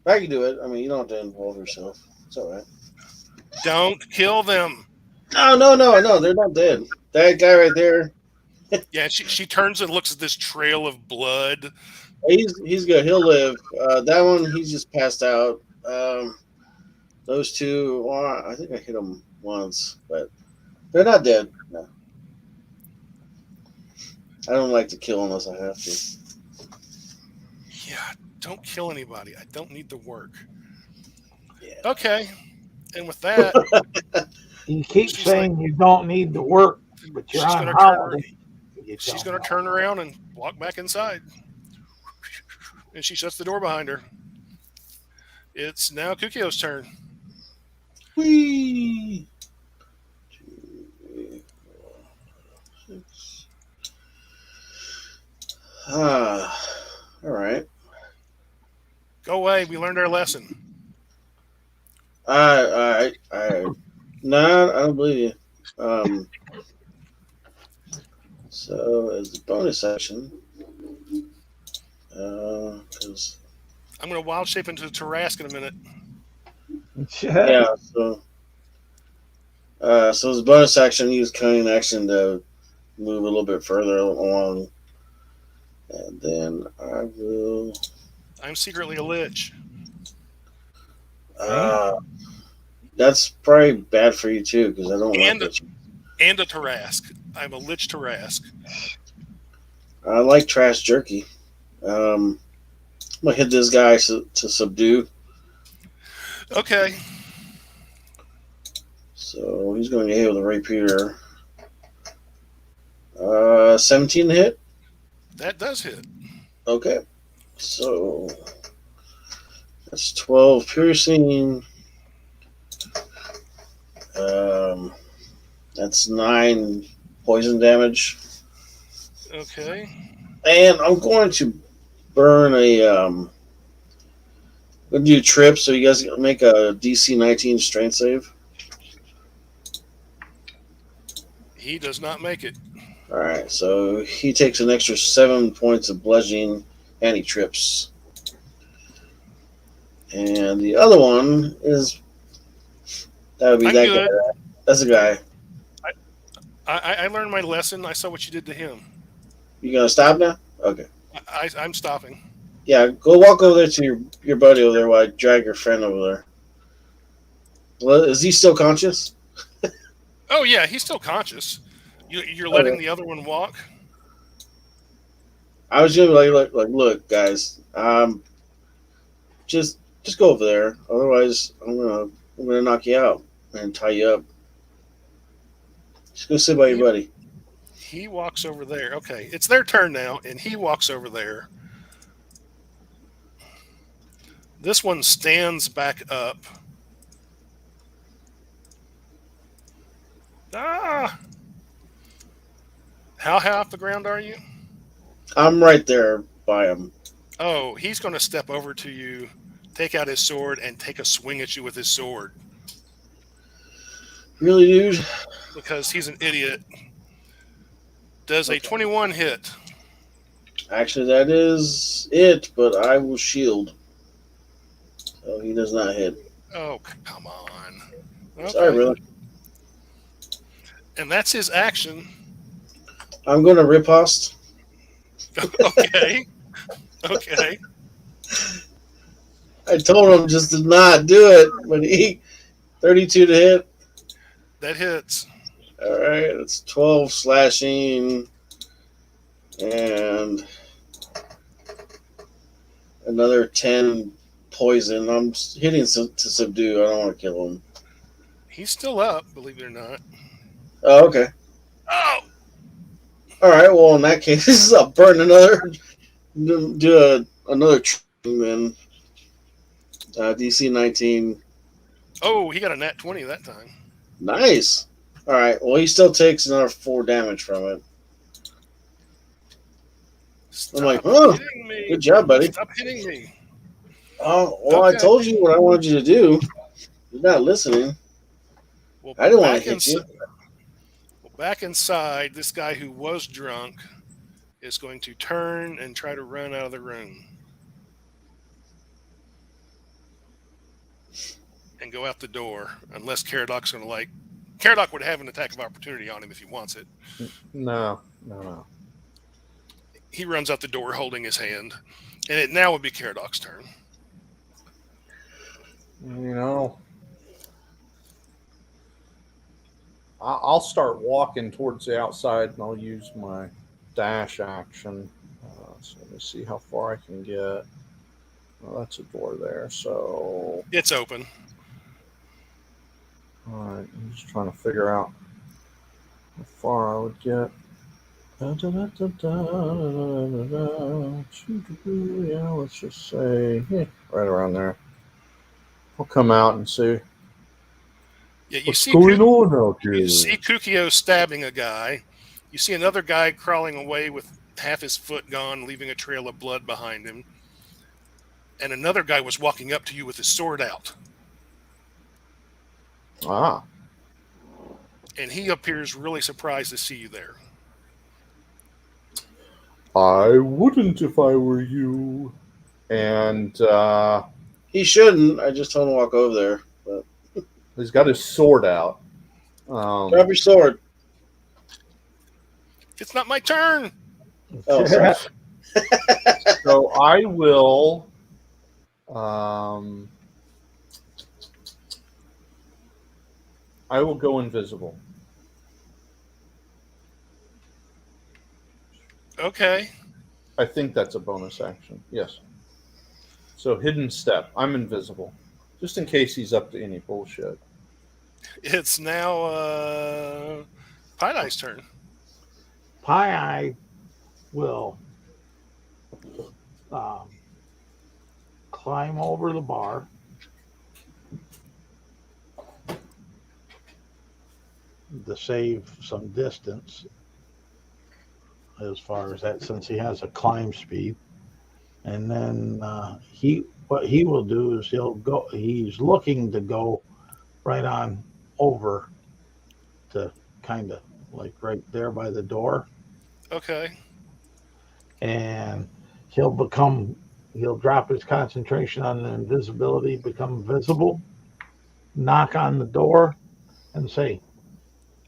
I can do it. I mean, you don't have to involve yourself. It's all right. Don't kill them. No, they're not dead. That guy right there, Yeah, she turns and looks at this trail of blood. he's good. He'll live. That one, he's just passed out. Those two, well, I think I hit them once, but they're not dead. No, I don't like to kill unless I have to. Yeah, don't kill anybody. I don't need the work. Yeah. Okay. And with that, You keep She's saying you don't need the work, but you're she's on gonna holiday. she's going to turn around and walk back inside. And she shuts the door behind her. It's now Kukio's turn. Whee! 2, 3, 4, 6. All right. Go away. We learned our lesson. No, I don't believe you. So as a bonus action, because I'm going to wild shape into Tarask in a minute. yeah, so as a bonus action, use cunning action to move a little bit further along, and then I will. I'm secretly a lich. That's probably bad for you too, because I don't And like it. And a Tarask. I'm a lich Tarask. I like trash jerky. I'm gonna hit this guy to subdue. Okay. So he's going to get hit with a rapier. 17 hit. That does hit. Okay. So that's 12 piercing. That's 9 poison damage. Okay. And I'm going to burn a gonna do trip, so you guys make a DC 19 strength save. He does not make it. Alright, so he takes an extra 7 points of bludgeoning and he trips. And the other one is that would be I'm that good. guy. That's a guy. I learned my lesson. I saw what you did to him. You gonna stop now? Okay. I'm stopping. Yeah, go walk over there to your buddy over there while I drag your friend over there. Well, is he still conscious? Oh yeah, he's still conscious. You're letting Okay. the other one walk. I was gonna be like, look, guys, just go over there. Otherwise, I'm gonna knock you out and tie you up. Just go sit by your buddy. He walks over there. Okay, it's their turn now, and he walks over there. This one stands back up. Ah! How high off the ground are you? I'm right there by him. Oh, he's going to step over to you, take out his sword, and take a swing at you with his sword Really, dude? because he's an idiot. Does a Okay. 21 hit? Actually, that is it, but I will shield. So he does not hit. Oh, come on. Sorry, Okay. brother. And that's his action. I'm going to riposte. Okay. Okay. I told him just to not do it, but he 32 to hit. That hits. All right, it's 12 slashing and another 10 poison. I'm hitting to subdue. I don't want to kill him. He's still up, believe it or not. Oh, okay. Oh! All right. Well, in that case, I'll burn another. Another then. DC 19. Oh, he got a nat 20 that time. Nice. All right. Well, he still takes another 4 damage from it. Stop I'm like, oh, hitting me. good job, buddy. Stop hitting me. Oh, well, I Okay. told you what I wanted you to do. You're not listening. Well, I didn't want to hit you. Back inside, this guy who was drunk is going to turn and try to run out of the room. And go out the door, unless Caradoc's going to Caradoc would have an attack of opportunity on him if he wants it. No. He runs out the door holding his hand, and it now would be Caradoc's turn. I'll start walking towards the outside, and I'll use my dash action. So let me see how far I can get. Well, that's a door there, so... It's open. All right, I'm just trying to figure out how far I would get. Yeah, let's just say right around there. I'll come out and see Yeah, you what's see going on out here. You see Kukio stabbing a guy. You see another guy crawling away with half his foot gone, leaving a trail of blood behind him. And another guy was walking up to you with his sword out. Ah. And he appears really surprised to see you there. I wouldn't if I were you. And He shouldn't. I just told him to walk over there. But he's got his sword out. grab your sword. It's not my turn. Oh, sorry. So I will. I will go invisible. Okay. I think that's a bonus action. Yes. So hidden step. I'm invisible, just in case he's up to any bullshit. It's now Pie Eye's turn. Pie Eye will climb over the bar. To save some distance as far as that, since he has a climb speed. And then what he will do is he's looking to go right on over to kind of like right there by the door. Okay. And he'll drop his concentration on the invisibility, become visible, knock on the door and say,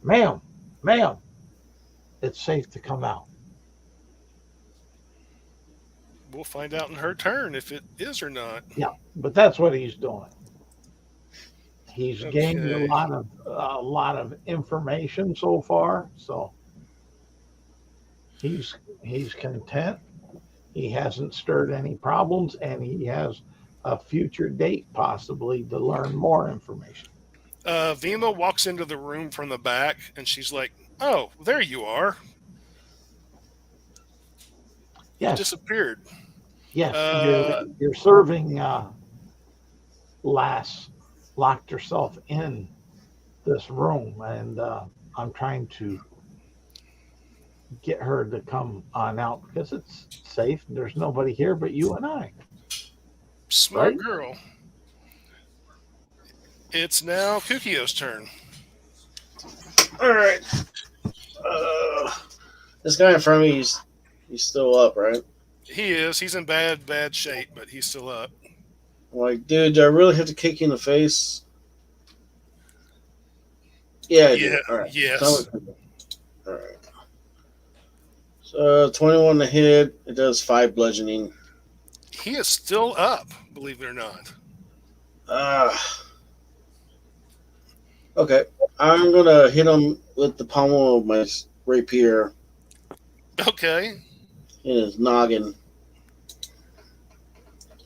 ma'am, it's safe to come out. We'll find out in her turn if it is or not. Yeah, but that's what he's doing. He's gained Okay. a lot of information so far, so he's content. He hasn't stirred any problems, and he has a future date possibly to learn more information. Vima walks into the room from the back, and she's like, "Oh, there you are. You Yes, disappeared." yes. You're serving Lass locked herself in this room, and I'm trying to get her to come on out because it's safe. There's nobody here but you and I, Smart right? girl. It's now Kukio's turn. All right. This guy in front of me, he's still up, right? He is. He's in bad shape, but he's still up. I'm like, dude, do I really have to kick you in the face? Yeah, I Yeah. do. All right. Yes. All right. So 21 to hit. It does 5 bludgeoning. He is still up, believe it or not. Okay. I'm gonna hit him with the pommel of my rapier Okay. in his noggin.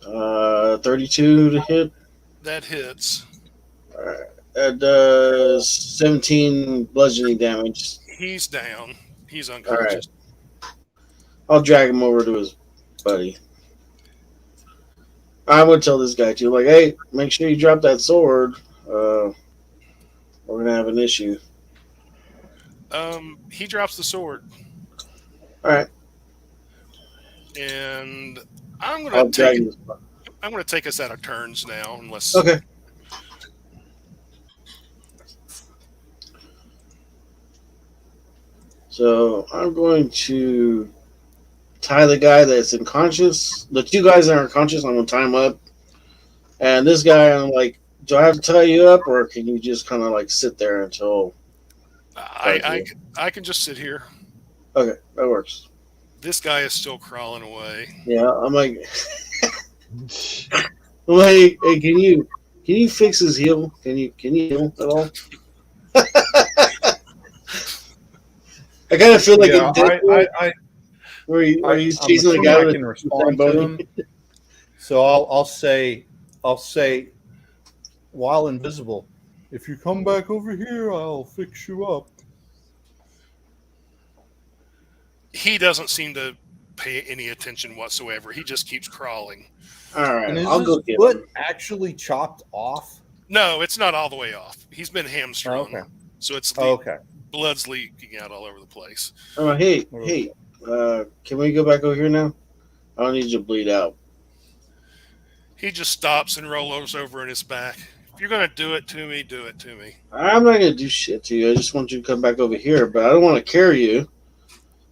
32 to hit. That hits. All right. That does 17 bludgeoning damage. He's down. He's All right. unconscious. I'll drag him over to his buddy. I would tell this guy too, like, hey, make sure you drop that sword. We're gonna have an issue. He drops the sword, All right. and I'm I'll gonna drag take his buddy. I'm gonna take us out of turns now, unless Okay. So I'm going to tie the guy that's unconscious. The 2 guys that are unconscious, I'm gonna tie him up. And this guy, I'm like, do I have to tie you up, or can you just kind of like sit there until? I can just sit here. Okay, that works. This guy is still crawling away. Yeah, I'm like, hey, can you fix his heel? Can you heal at all? I kind of feel like Yeah, in Deadpool, where he's I'm chasing the assuming guy I with can the respond to him. So I'll say, while invisible, if you come back over here, I'll fix you up. He doesn't seem to pay any attention whatsoever. He just keeps crawling. All right, And is I'll his go get foot him. actually chopped off? No, it's not all the way off. He's been hamstrung, Okay. so it's Okay. blood's leaking out all over the place. I'm like, hey, can we go back over here now? I don't need you to bleed out. He just stops and rolls over in his back. If you're gonna do it to me, do it to me. I'm not gonna do shit to you. I just want you to come back over here, but I don't want to carry you,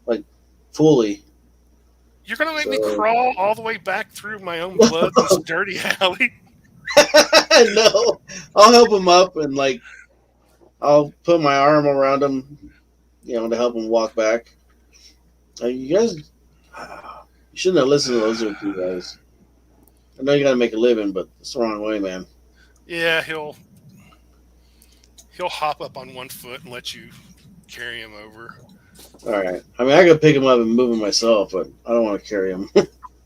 like, fully. You're gonna make me crawl all the way back through my own blood in this dirty alley? No, I'll help him up and like, I'll put my arm around him, to help him walk back. You guys, you shouldn't have listened to those 2 guys. I know you got to make a living, but it's the wrong way, man. Yeah, he'll hop up on one foot and let you carry him over. All right. I mean, I could pick him up and move him myself, but I don't want to carry him.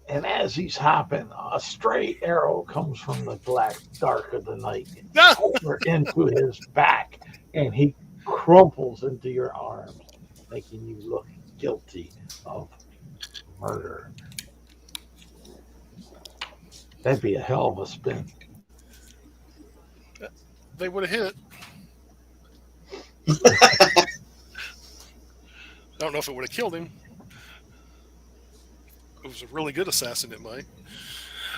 And as he's hopping, a stray arrow comes from the black dark of the night over into his back, and he crumples into your arms, making you look guilty of murder. That'd be a hell of a spin. They would have hit. I don't know if it would have killed him. It was a really good assassin, it might.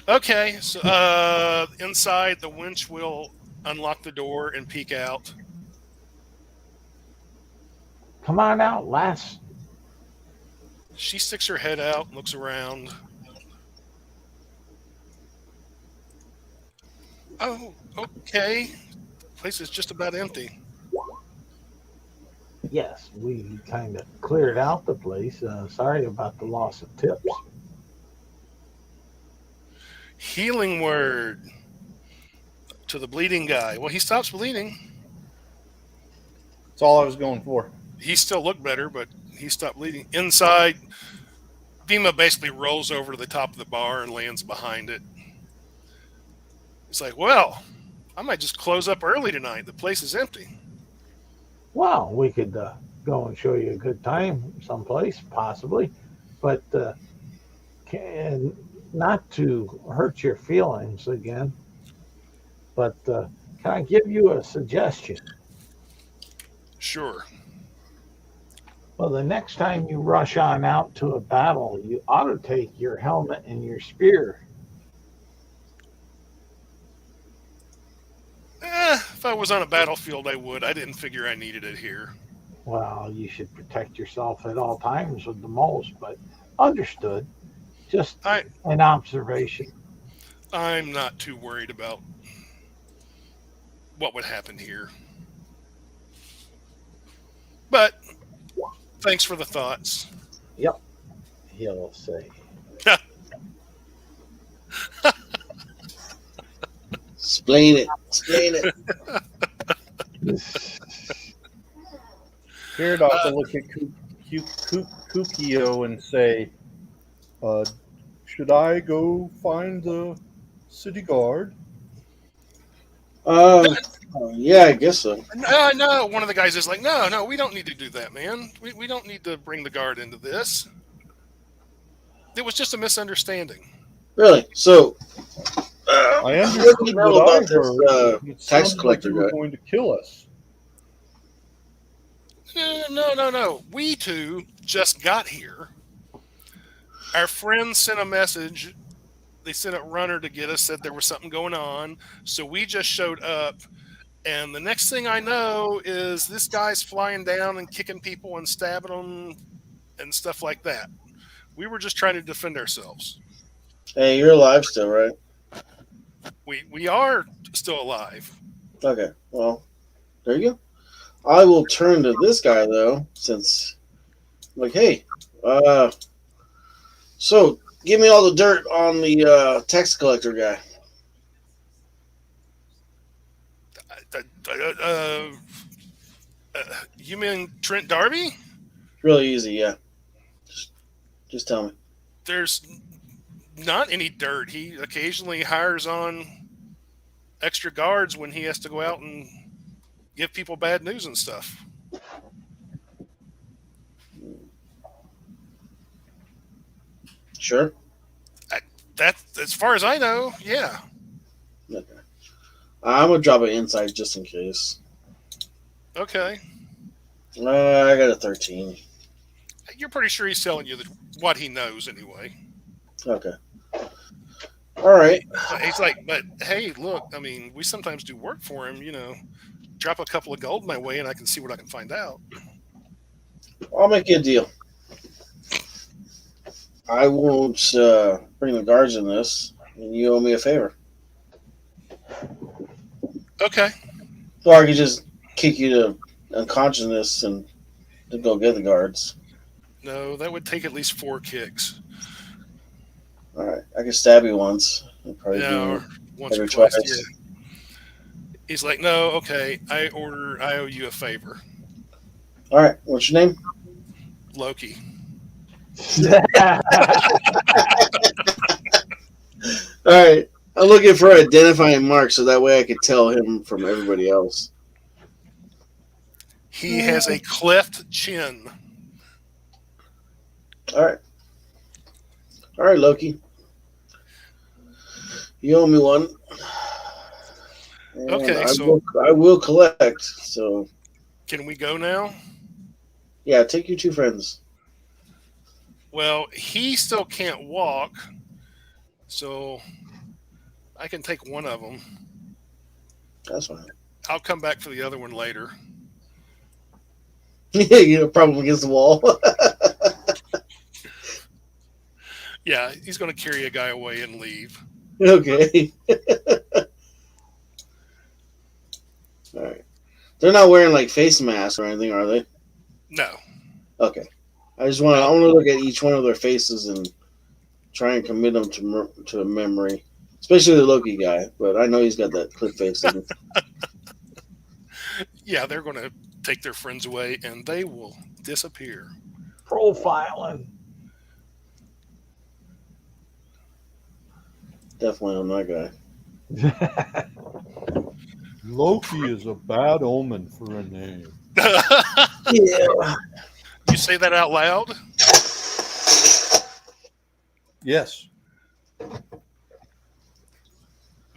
Okay, so inside, the winch will unlock the door and peek out. Come on out, lass. She sticks her head out and looks around. Oh, okay. The place is just about empty. Yes, we kind of cleared out the place. Sorry about the loss of tips. Healing word to the bleeding guy. Well, he stops bleeding. That's all I was going for. He still looked better, but he stopped bleeding. Inside, Dima basically rolls over to the top of the bar and lands behind it. It's like, well, I might just close up early tonight. The place is empty. Well, we could go and show you a good time someplace, possibly. But not to hurt your feelings again, but can I give you a suggestion? Sure. Well, the next time you rush on out to a battle, you ought to take your helmet and your spear. If I was on a battlefield, I would. I didn't figure I needed it here. Well, you should protect yourself at all times with the most, but understood. Just I an observation. I'm not too worried about what would happen here. But thanks for the thoughts. Yep, he'll say. Explain it. Explain it. Gyarados will look at Kukio and say, should I go find the city guard? Yeah, I guess so. No, one of the guys is like, no, we don't need to do that, man. We don't need to bring the guard into this. It was just a misunderstanding. Really? So, I what do understood you know what I about heard. this It tax sounded collector like you were guy? going to kill us. No. We two just got here. Our friends sent a message. They sent a runner to get us, said there was something going on. So we just showed up. And the next thing I know is this guy's flying down and kicking people and stabbing them and stuff like that. We were just trying to defend ourselves. Hey, you're alive still, right? We are still alive. Okay. Well, there you go. I will turn to this guy though, since like, hey, so give me all the dirt on the tax collector guy. You mean Trent Darby? Really easy, yeah. Just tell me. There's not any dirt. He occasionally hires on extra guards when he has to go out and give people bad news and stuff. Sure. That, as far as I know, yeah. Okay. I'm gonna drop an insight just in case. Okay. I got a 13. You're pretty sure he's telling you what he knows anyway. Okay. All right. He's like, but hey, look, I mean, we sometimes do work for him, drop a couple of gold my way and I can see what I can find out. I'll make you a deal. I won't bring the guards in this, and you owe me a favor. Okay. Or I could just kick you to unconsciousness and then go get the guards. No, that would take at least 4 kicks. All right. I can stab you once. Probably Yeah, or once or every twice. twice. Yeah. He's like, no, okay, I owe you a favor. All right. What's your name? Loki. All right. I'm looking for an identifying mark so that way I could tell him from everybody else. He has a cleft chin. All right. All right, Loki. You owe me one. And Okay, I will collect. So can we go now? yeah, take your 2 friends. Well, he still can't walk, so I can take one of them. That's fine. I'll come back for the other one later. You have a problem against the wall. Yeah, he's going to carry a guy away and leave. Okay. All right. They're not wearing like face masks or anything, are they? No. Okay. I want to look at each one of their faces and try and commit them to a memory, especially the Loki guy. But I know he's got that clip face. Yeah, they're going to take their friends away and they will disappear. Profiling. Definitely on that guy. Loki is a bad omen for a name. Yeah. You say that out loud? Yes.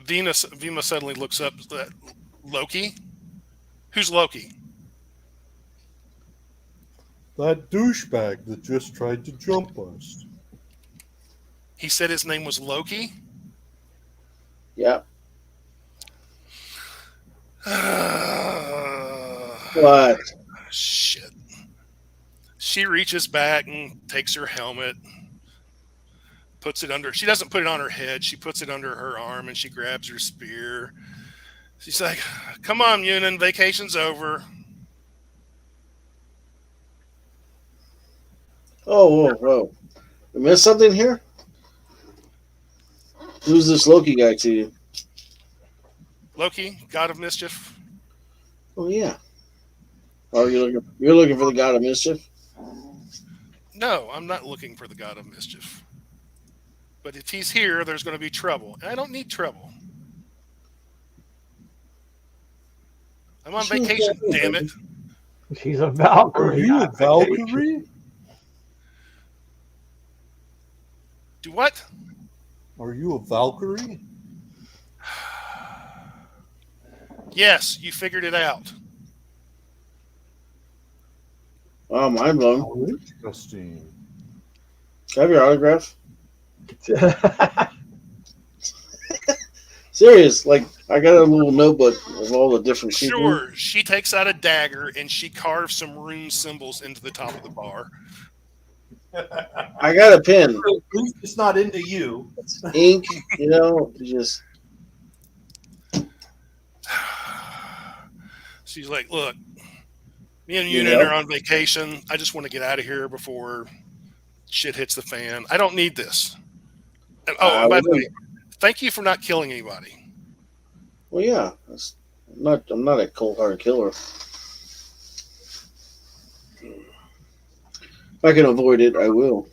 Vima suddenly looks up at Loki. Who's Loki? That douchebag that just tried to jump us. He said his name was Loki. Yeah. What? Shit. She reaches back and takes her helmet, puts it under. She doesn't put it on her head. She puts it under her arm and she grabs her spear. She's like, "Come on, Yunin, vacation's over." Oh, whoa, whoa. We missed something here? Who's this Loki guy to you? Loki, god of mischief. Oh, yeah. Oh, you're looking for the god of mischief? No, I'm not looking for the god of mischief. But if he's here, there's going to be trouble. And I don't need trouble. I'm on vacation, damn it. She's a Valkyrie. Are you a on vacation. Valkyrie? Do what? Are you a Valkyrie? Yes, you figured it out. Oh, mind blown. How interesting. Can I have your autograph? Serious, like I got a little notebook of all the different people. Sure, she takes out a dagger and she carves some rune symbols into the top of the bar. I got a pen, It's not into you. ink, just She's like, "Look, me and Yunin are on vacation. I just want to get out of here before shit hits the fan. I don't need this." And, and by the way, thank you for not killing anybody. well, yeah. I'm not a cold-hearted killer. If I can avoid it, I will.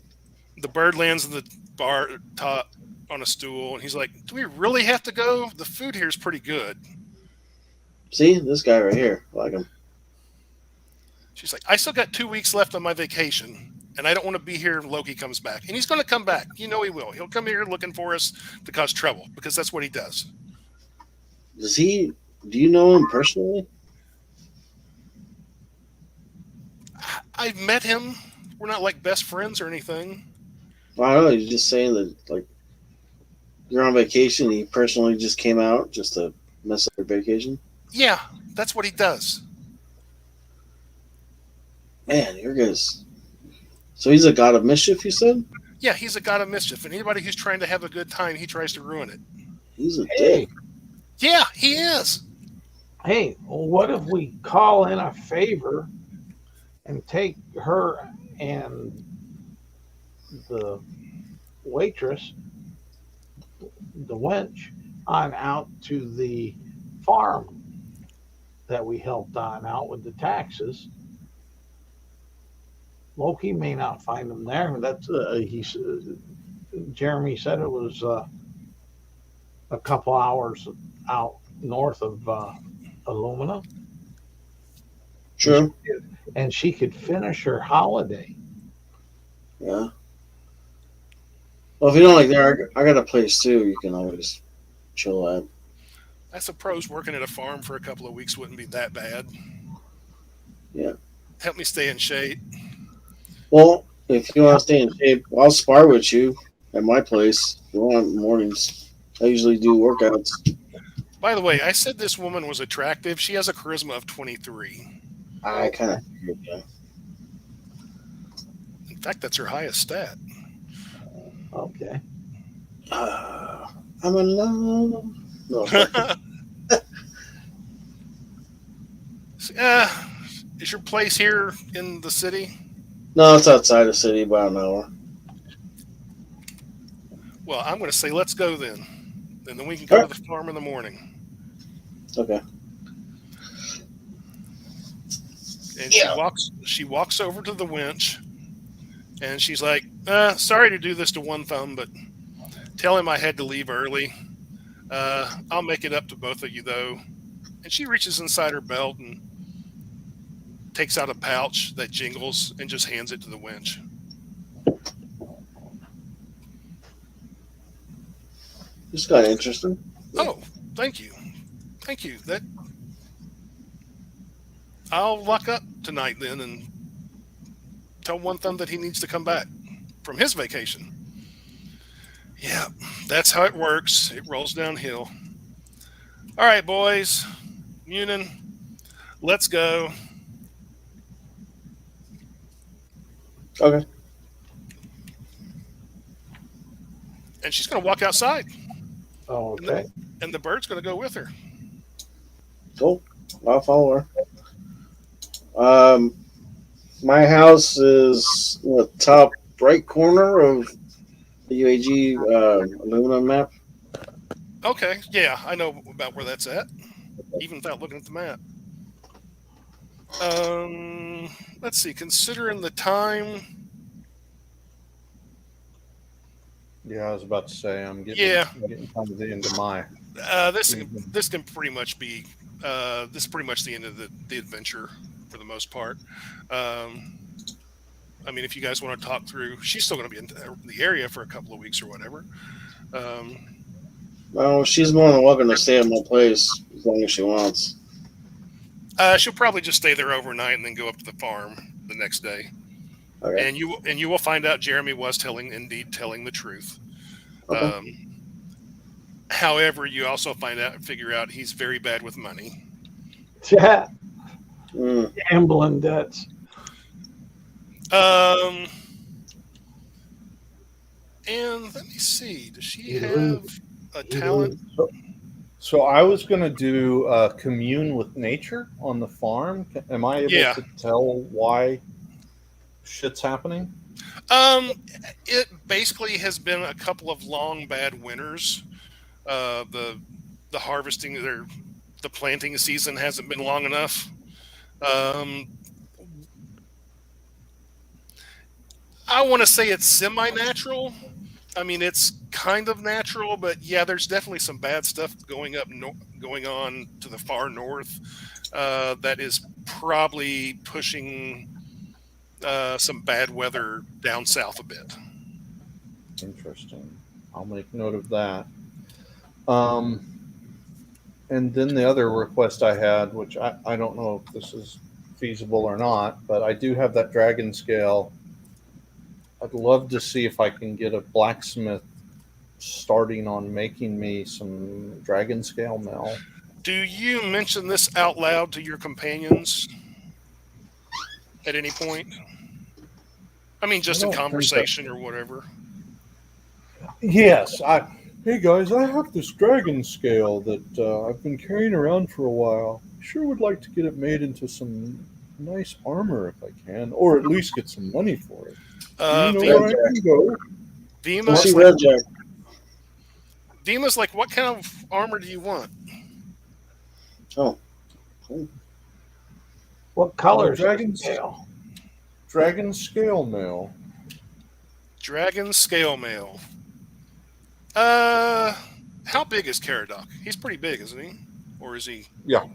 The bird lands in the bar top on a stool, and he's like, "Do we really have to go? The food here is pretty good." See, this guy right here, I like him. She's like, "I still got 2 weeks left on my vacation, and I don't want to be here if Loki comes back. And he's going to come back. You know he will. He'll come here looking for us to cause trouble, because that's what he does." Do you know him personally? I've met him. We're not like best friends or anything. I don't know. You're just saying that, like, you're on vacation. He personally just came out just to mess up your vacation. Yeah, that's what he does. Man, you're guys. So he's a god of mischief, you said? Yeah, he's a god of mischief, and anybody who's trying to have a good time, he tries to ruin it. He's a Hey, dick. Yeah, he is. hey, well, what if we call in a favor and take her and the waitress, the wench, on out to the farm that we helped on out with the taxes? Loki may not find them there. That's Jeremy said it was a couple hours out north of Illumina, True. and she could finish her holiday. Yeah. Well, if you don't like there, I got a place too. You can always chill at. I suppose working at a farm for a couple of weeks wouldn't be that bad. Yeah. Help me stay in shape. Well, if you want to stay in shape, I'll spar with you at my place. If you want mornings, I usually do workouts. By the way, I said this woman was attractive. She has a charisma of 23. I kind of figured, yeah. In fact, that's her highest stat. Okay. I'm in love. No, Is your place here in the city? no, it's outside the city, about an hour. Well, I'm going to say let's go then. And then we can go to the farm in the morning. Okay. And she walks over to the winch, and she's like, "Sorry to do this to One Thumb, but tell him I had to leave early. I'll make it up to both of you, though." And she reaches inside her belt and takes out a pouch that jingles and just hands it to the winch. This got interesting. Oh, thank you. Thank you. I'll lock up tonight then and tell One Thumb that he needs to come back from his vacation. Yeah, that's how it works. It rolls downhill. All right, boys. Munin, let's go. Okay. And she's going to walk outside. Okay. And the bird's going to go with her. Cool. I'll follow her. My house is in the top right corner of the UAG aluminum map. Okay, yeah, I know about where that's at, even without looking at the map. Let's see. Considering the time, Yeah, I was about to say I'm getting kind of the end of my. this can pretty much be this is pretty much the end of the adventure for the most part. I mean, if you guys want to talk through, she's still going to be in the area for a couple of weeks or whatever. Well, she's more than welcome to stay at my place as long as she wants. She'll probably just stay there overnight and then go up to the farm the next day. Okay. And you will find out Jeremy was telling the truth. Okay. However, you also figure out he's very bad with money. Yeah. Mm. Gambling debts. And let me see. Does she You have lose. a talent? So I was going to do commune with nature on the farm. Am I able to tell why shit's happening? It basically has been a couple of long bad winters. The harvesting, the planting season hasn't been long enough. I want to say it's semi-natural. I mean, it's kind of natural, but yeah, there's definitely some bad stuff going on to the far north that is probably pushing some bad weather down south a bit. Interesting. I'll make note of that. And then the other request I had, which I don't know if this is feasible or not, but I do have that dragon scale. I'd love to see if I can get a blacksmith starting on making me some dragon scale mail. Do you mention this out loud to your companions at any point? I mean, just in conversation or whatever. Yes. Hey guys, I have this dragon scale that I've been carrying around for a while. Sure would like to get it made into some nice armor if I can, or at least get some money for it. You know where I can go? Dima's like, what kind of armor do you want? Oh, cool. What color? Dragon scale. Dragon scale mail. Dragon scale mail. How big is Caradoc? He's pretty big, isn't he? Or is he? Yeah.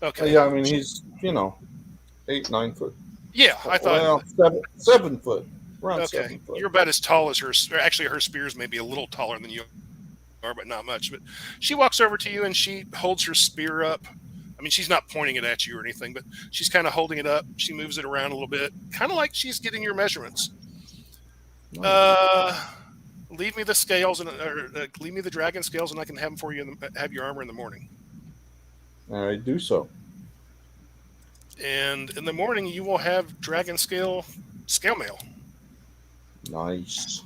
Okay. Yeah, I mean he's 8-9 foot. Yeah, I thought 7 foot. Around okay. 7 foot. You're about as tall as her. Actually, her spear's maybe a little taller than you are, but not much. But she walks over to you and she holds her spear up. I mean, she's not pointing it at you or anything, but she's kind of holding it up. She moves it around a little bit, kind of like she's getting your measurements. Nice. Leave me the scales leave me the dragon scales, and I can have them for you. Have your armor in the morning. I do so. And in the morning, you will have dragon scale mail. Nice.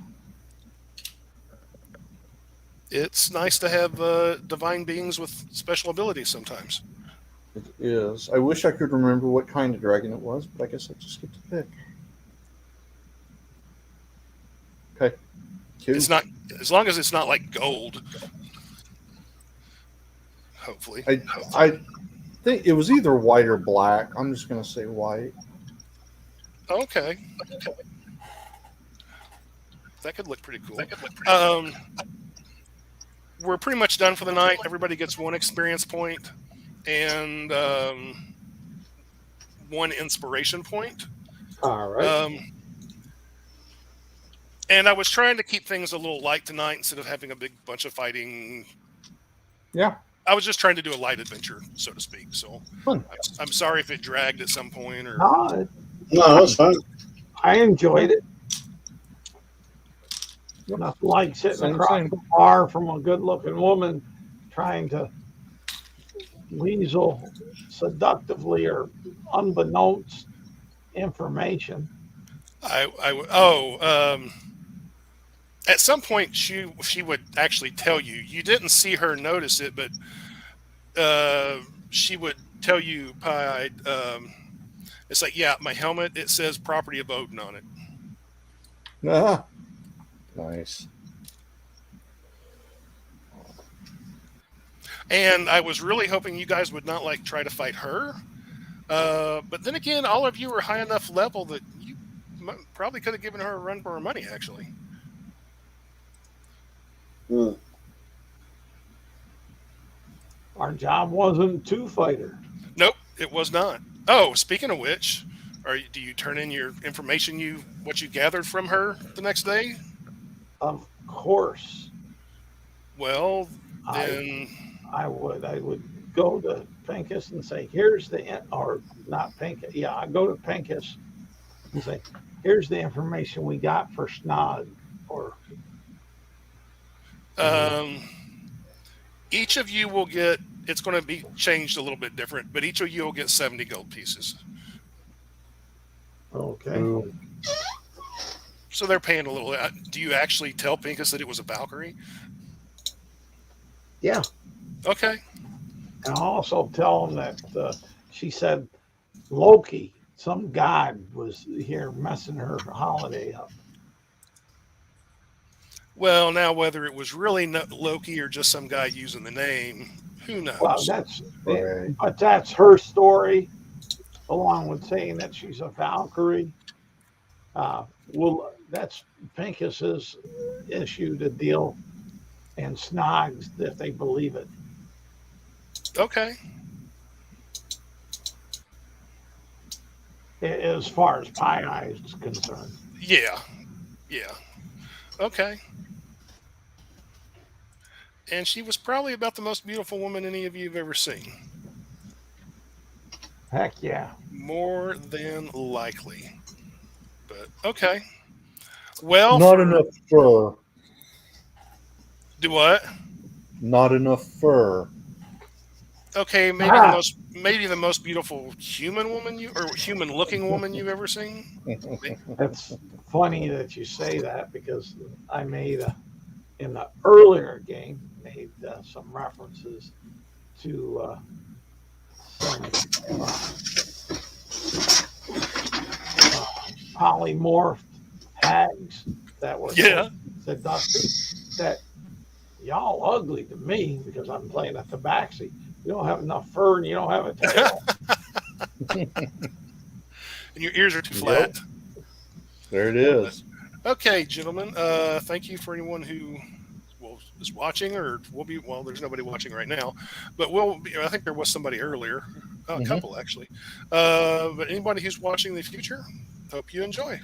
It's nice to have divine beings with special abilities sometimes. It is. I wish I could remember what kind of dragon it was, but I guess I just get to pick. Okay. It's not, as long as it's not like gold. Hopefully. I think it was either white or black. I'm just going to say white. Okay. That could look pretty cool. We're pretty much done for the night. Everybody gets 1 experience point and 1 inspiration point. All right. And I was trying to keep things a little light tonight instead of having a big bunch of fighting. Yeah. I was just trying to do a light adventure, so to speak. So Fun. I'm sorry if it dragged at some point. Or No, it's fine. I enjoyed it. Yep. Nothing like sitting Same, across same. the bar from a good-looking woman trying to weasel seductively or unbeknownst information. At some point she would actually tell you. You didn't see her notice it, but she would tell you, Pie. It's like, yeah, my helmet. It says property of Odin on it. Ah, nice. And I was really hoping you guys would not like try to fight her. But then again, all of you are high enough level that you probably could have given her a run for her money, actually. Hmm. Our job wasn't to fight her. Nope, it was not. Oh, speaking of which, do you turn in your information, what you gathered from her the next day? Of course, Well, I then I would go to Pincus and say, here's or not Pincus. Yeah, I go to Pincus and say, here's the information we got for Snog. Or each of you will get. It's going to be changed a little bit different, but each of you will get 70 gold pieces. okay, Ooh. So they're paying a little. Do you actually tell Pincus that it was a Valkyrie? yeah. Okay. And I also tell them that she said Loki, some god, was here messing her holiday up. Well, now whether it was really Loki or just some guy using the name, who knows? Well, Right. but that's her story, along with saying that she's a Valkyrie. That's Pincus's issue to deal, and Snog's if they believe it. Okay. As far as Pie Eye is concerned. Yeah. Okay. And she was probably about the most beautiful woman any of you have ever seen. Heck yeah. More than likely. But okay. Well, Not enough fur. Do what? Not enough fur. Okay, maybe the most beautiful human looking woman you've ever seen. That's funny that you say that, because I made in the earlier game some references to some polymorphed hags that were seductive. That y'all ugly to me because I'm playing a tabaxi. You don't have enough fur and you don't have a tail. And your ears are too flat. There it is. Okay, gentlemen. Thank you for anyone who is watching, or will be. Well, there's nobody watching right now, but I think there was somebody earlier, a couple actually. But anybody who's watching in the future, hope you enjoy.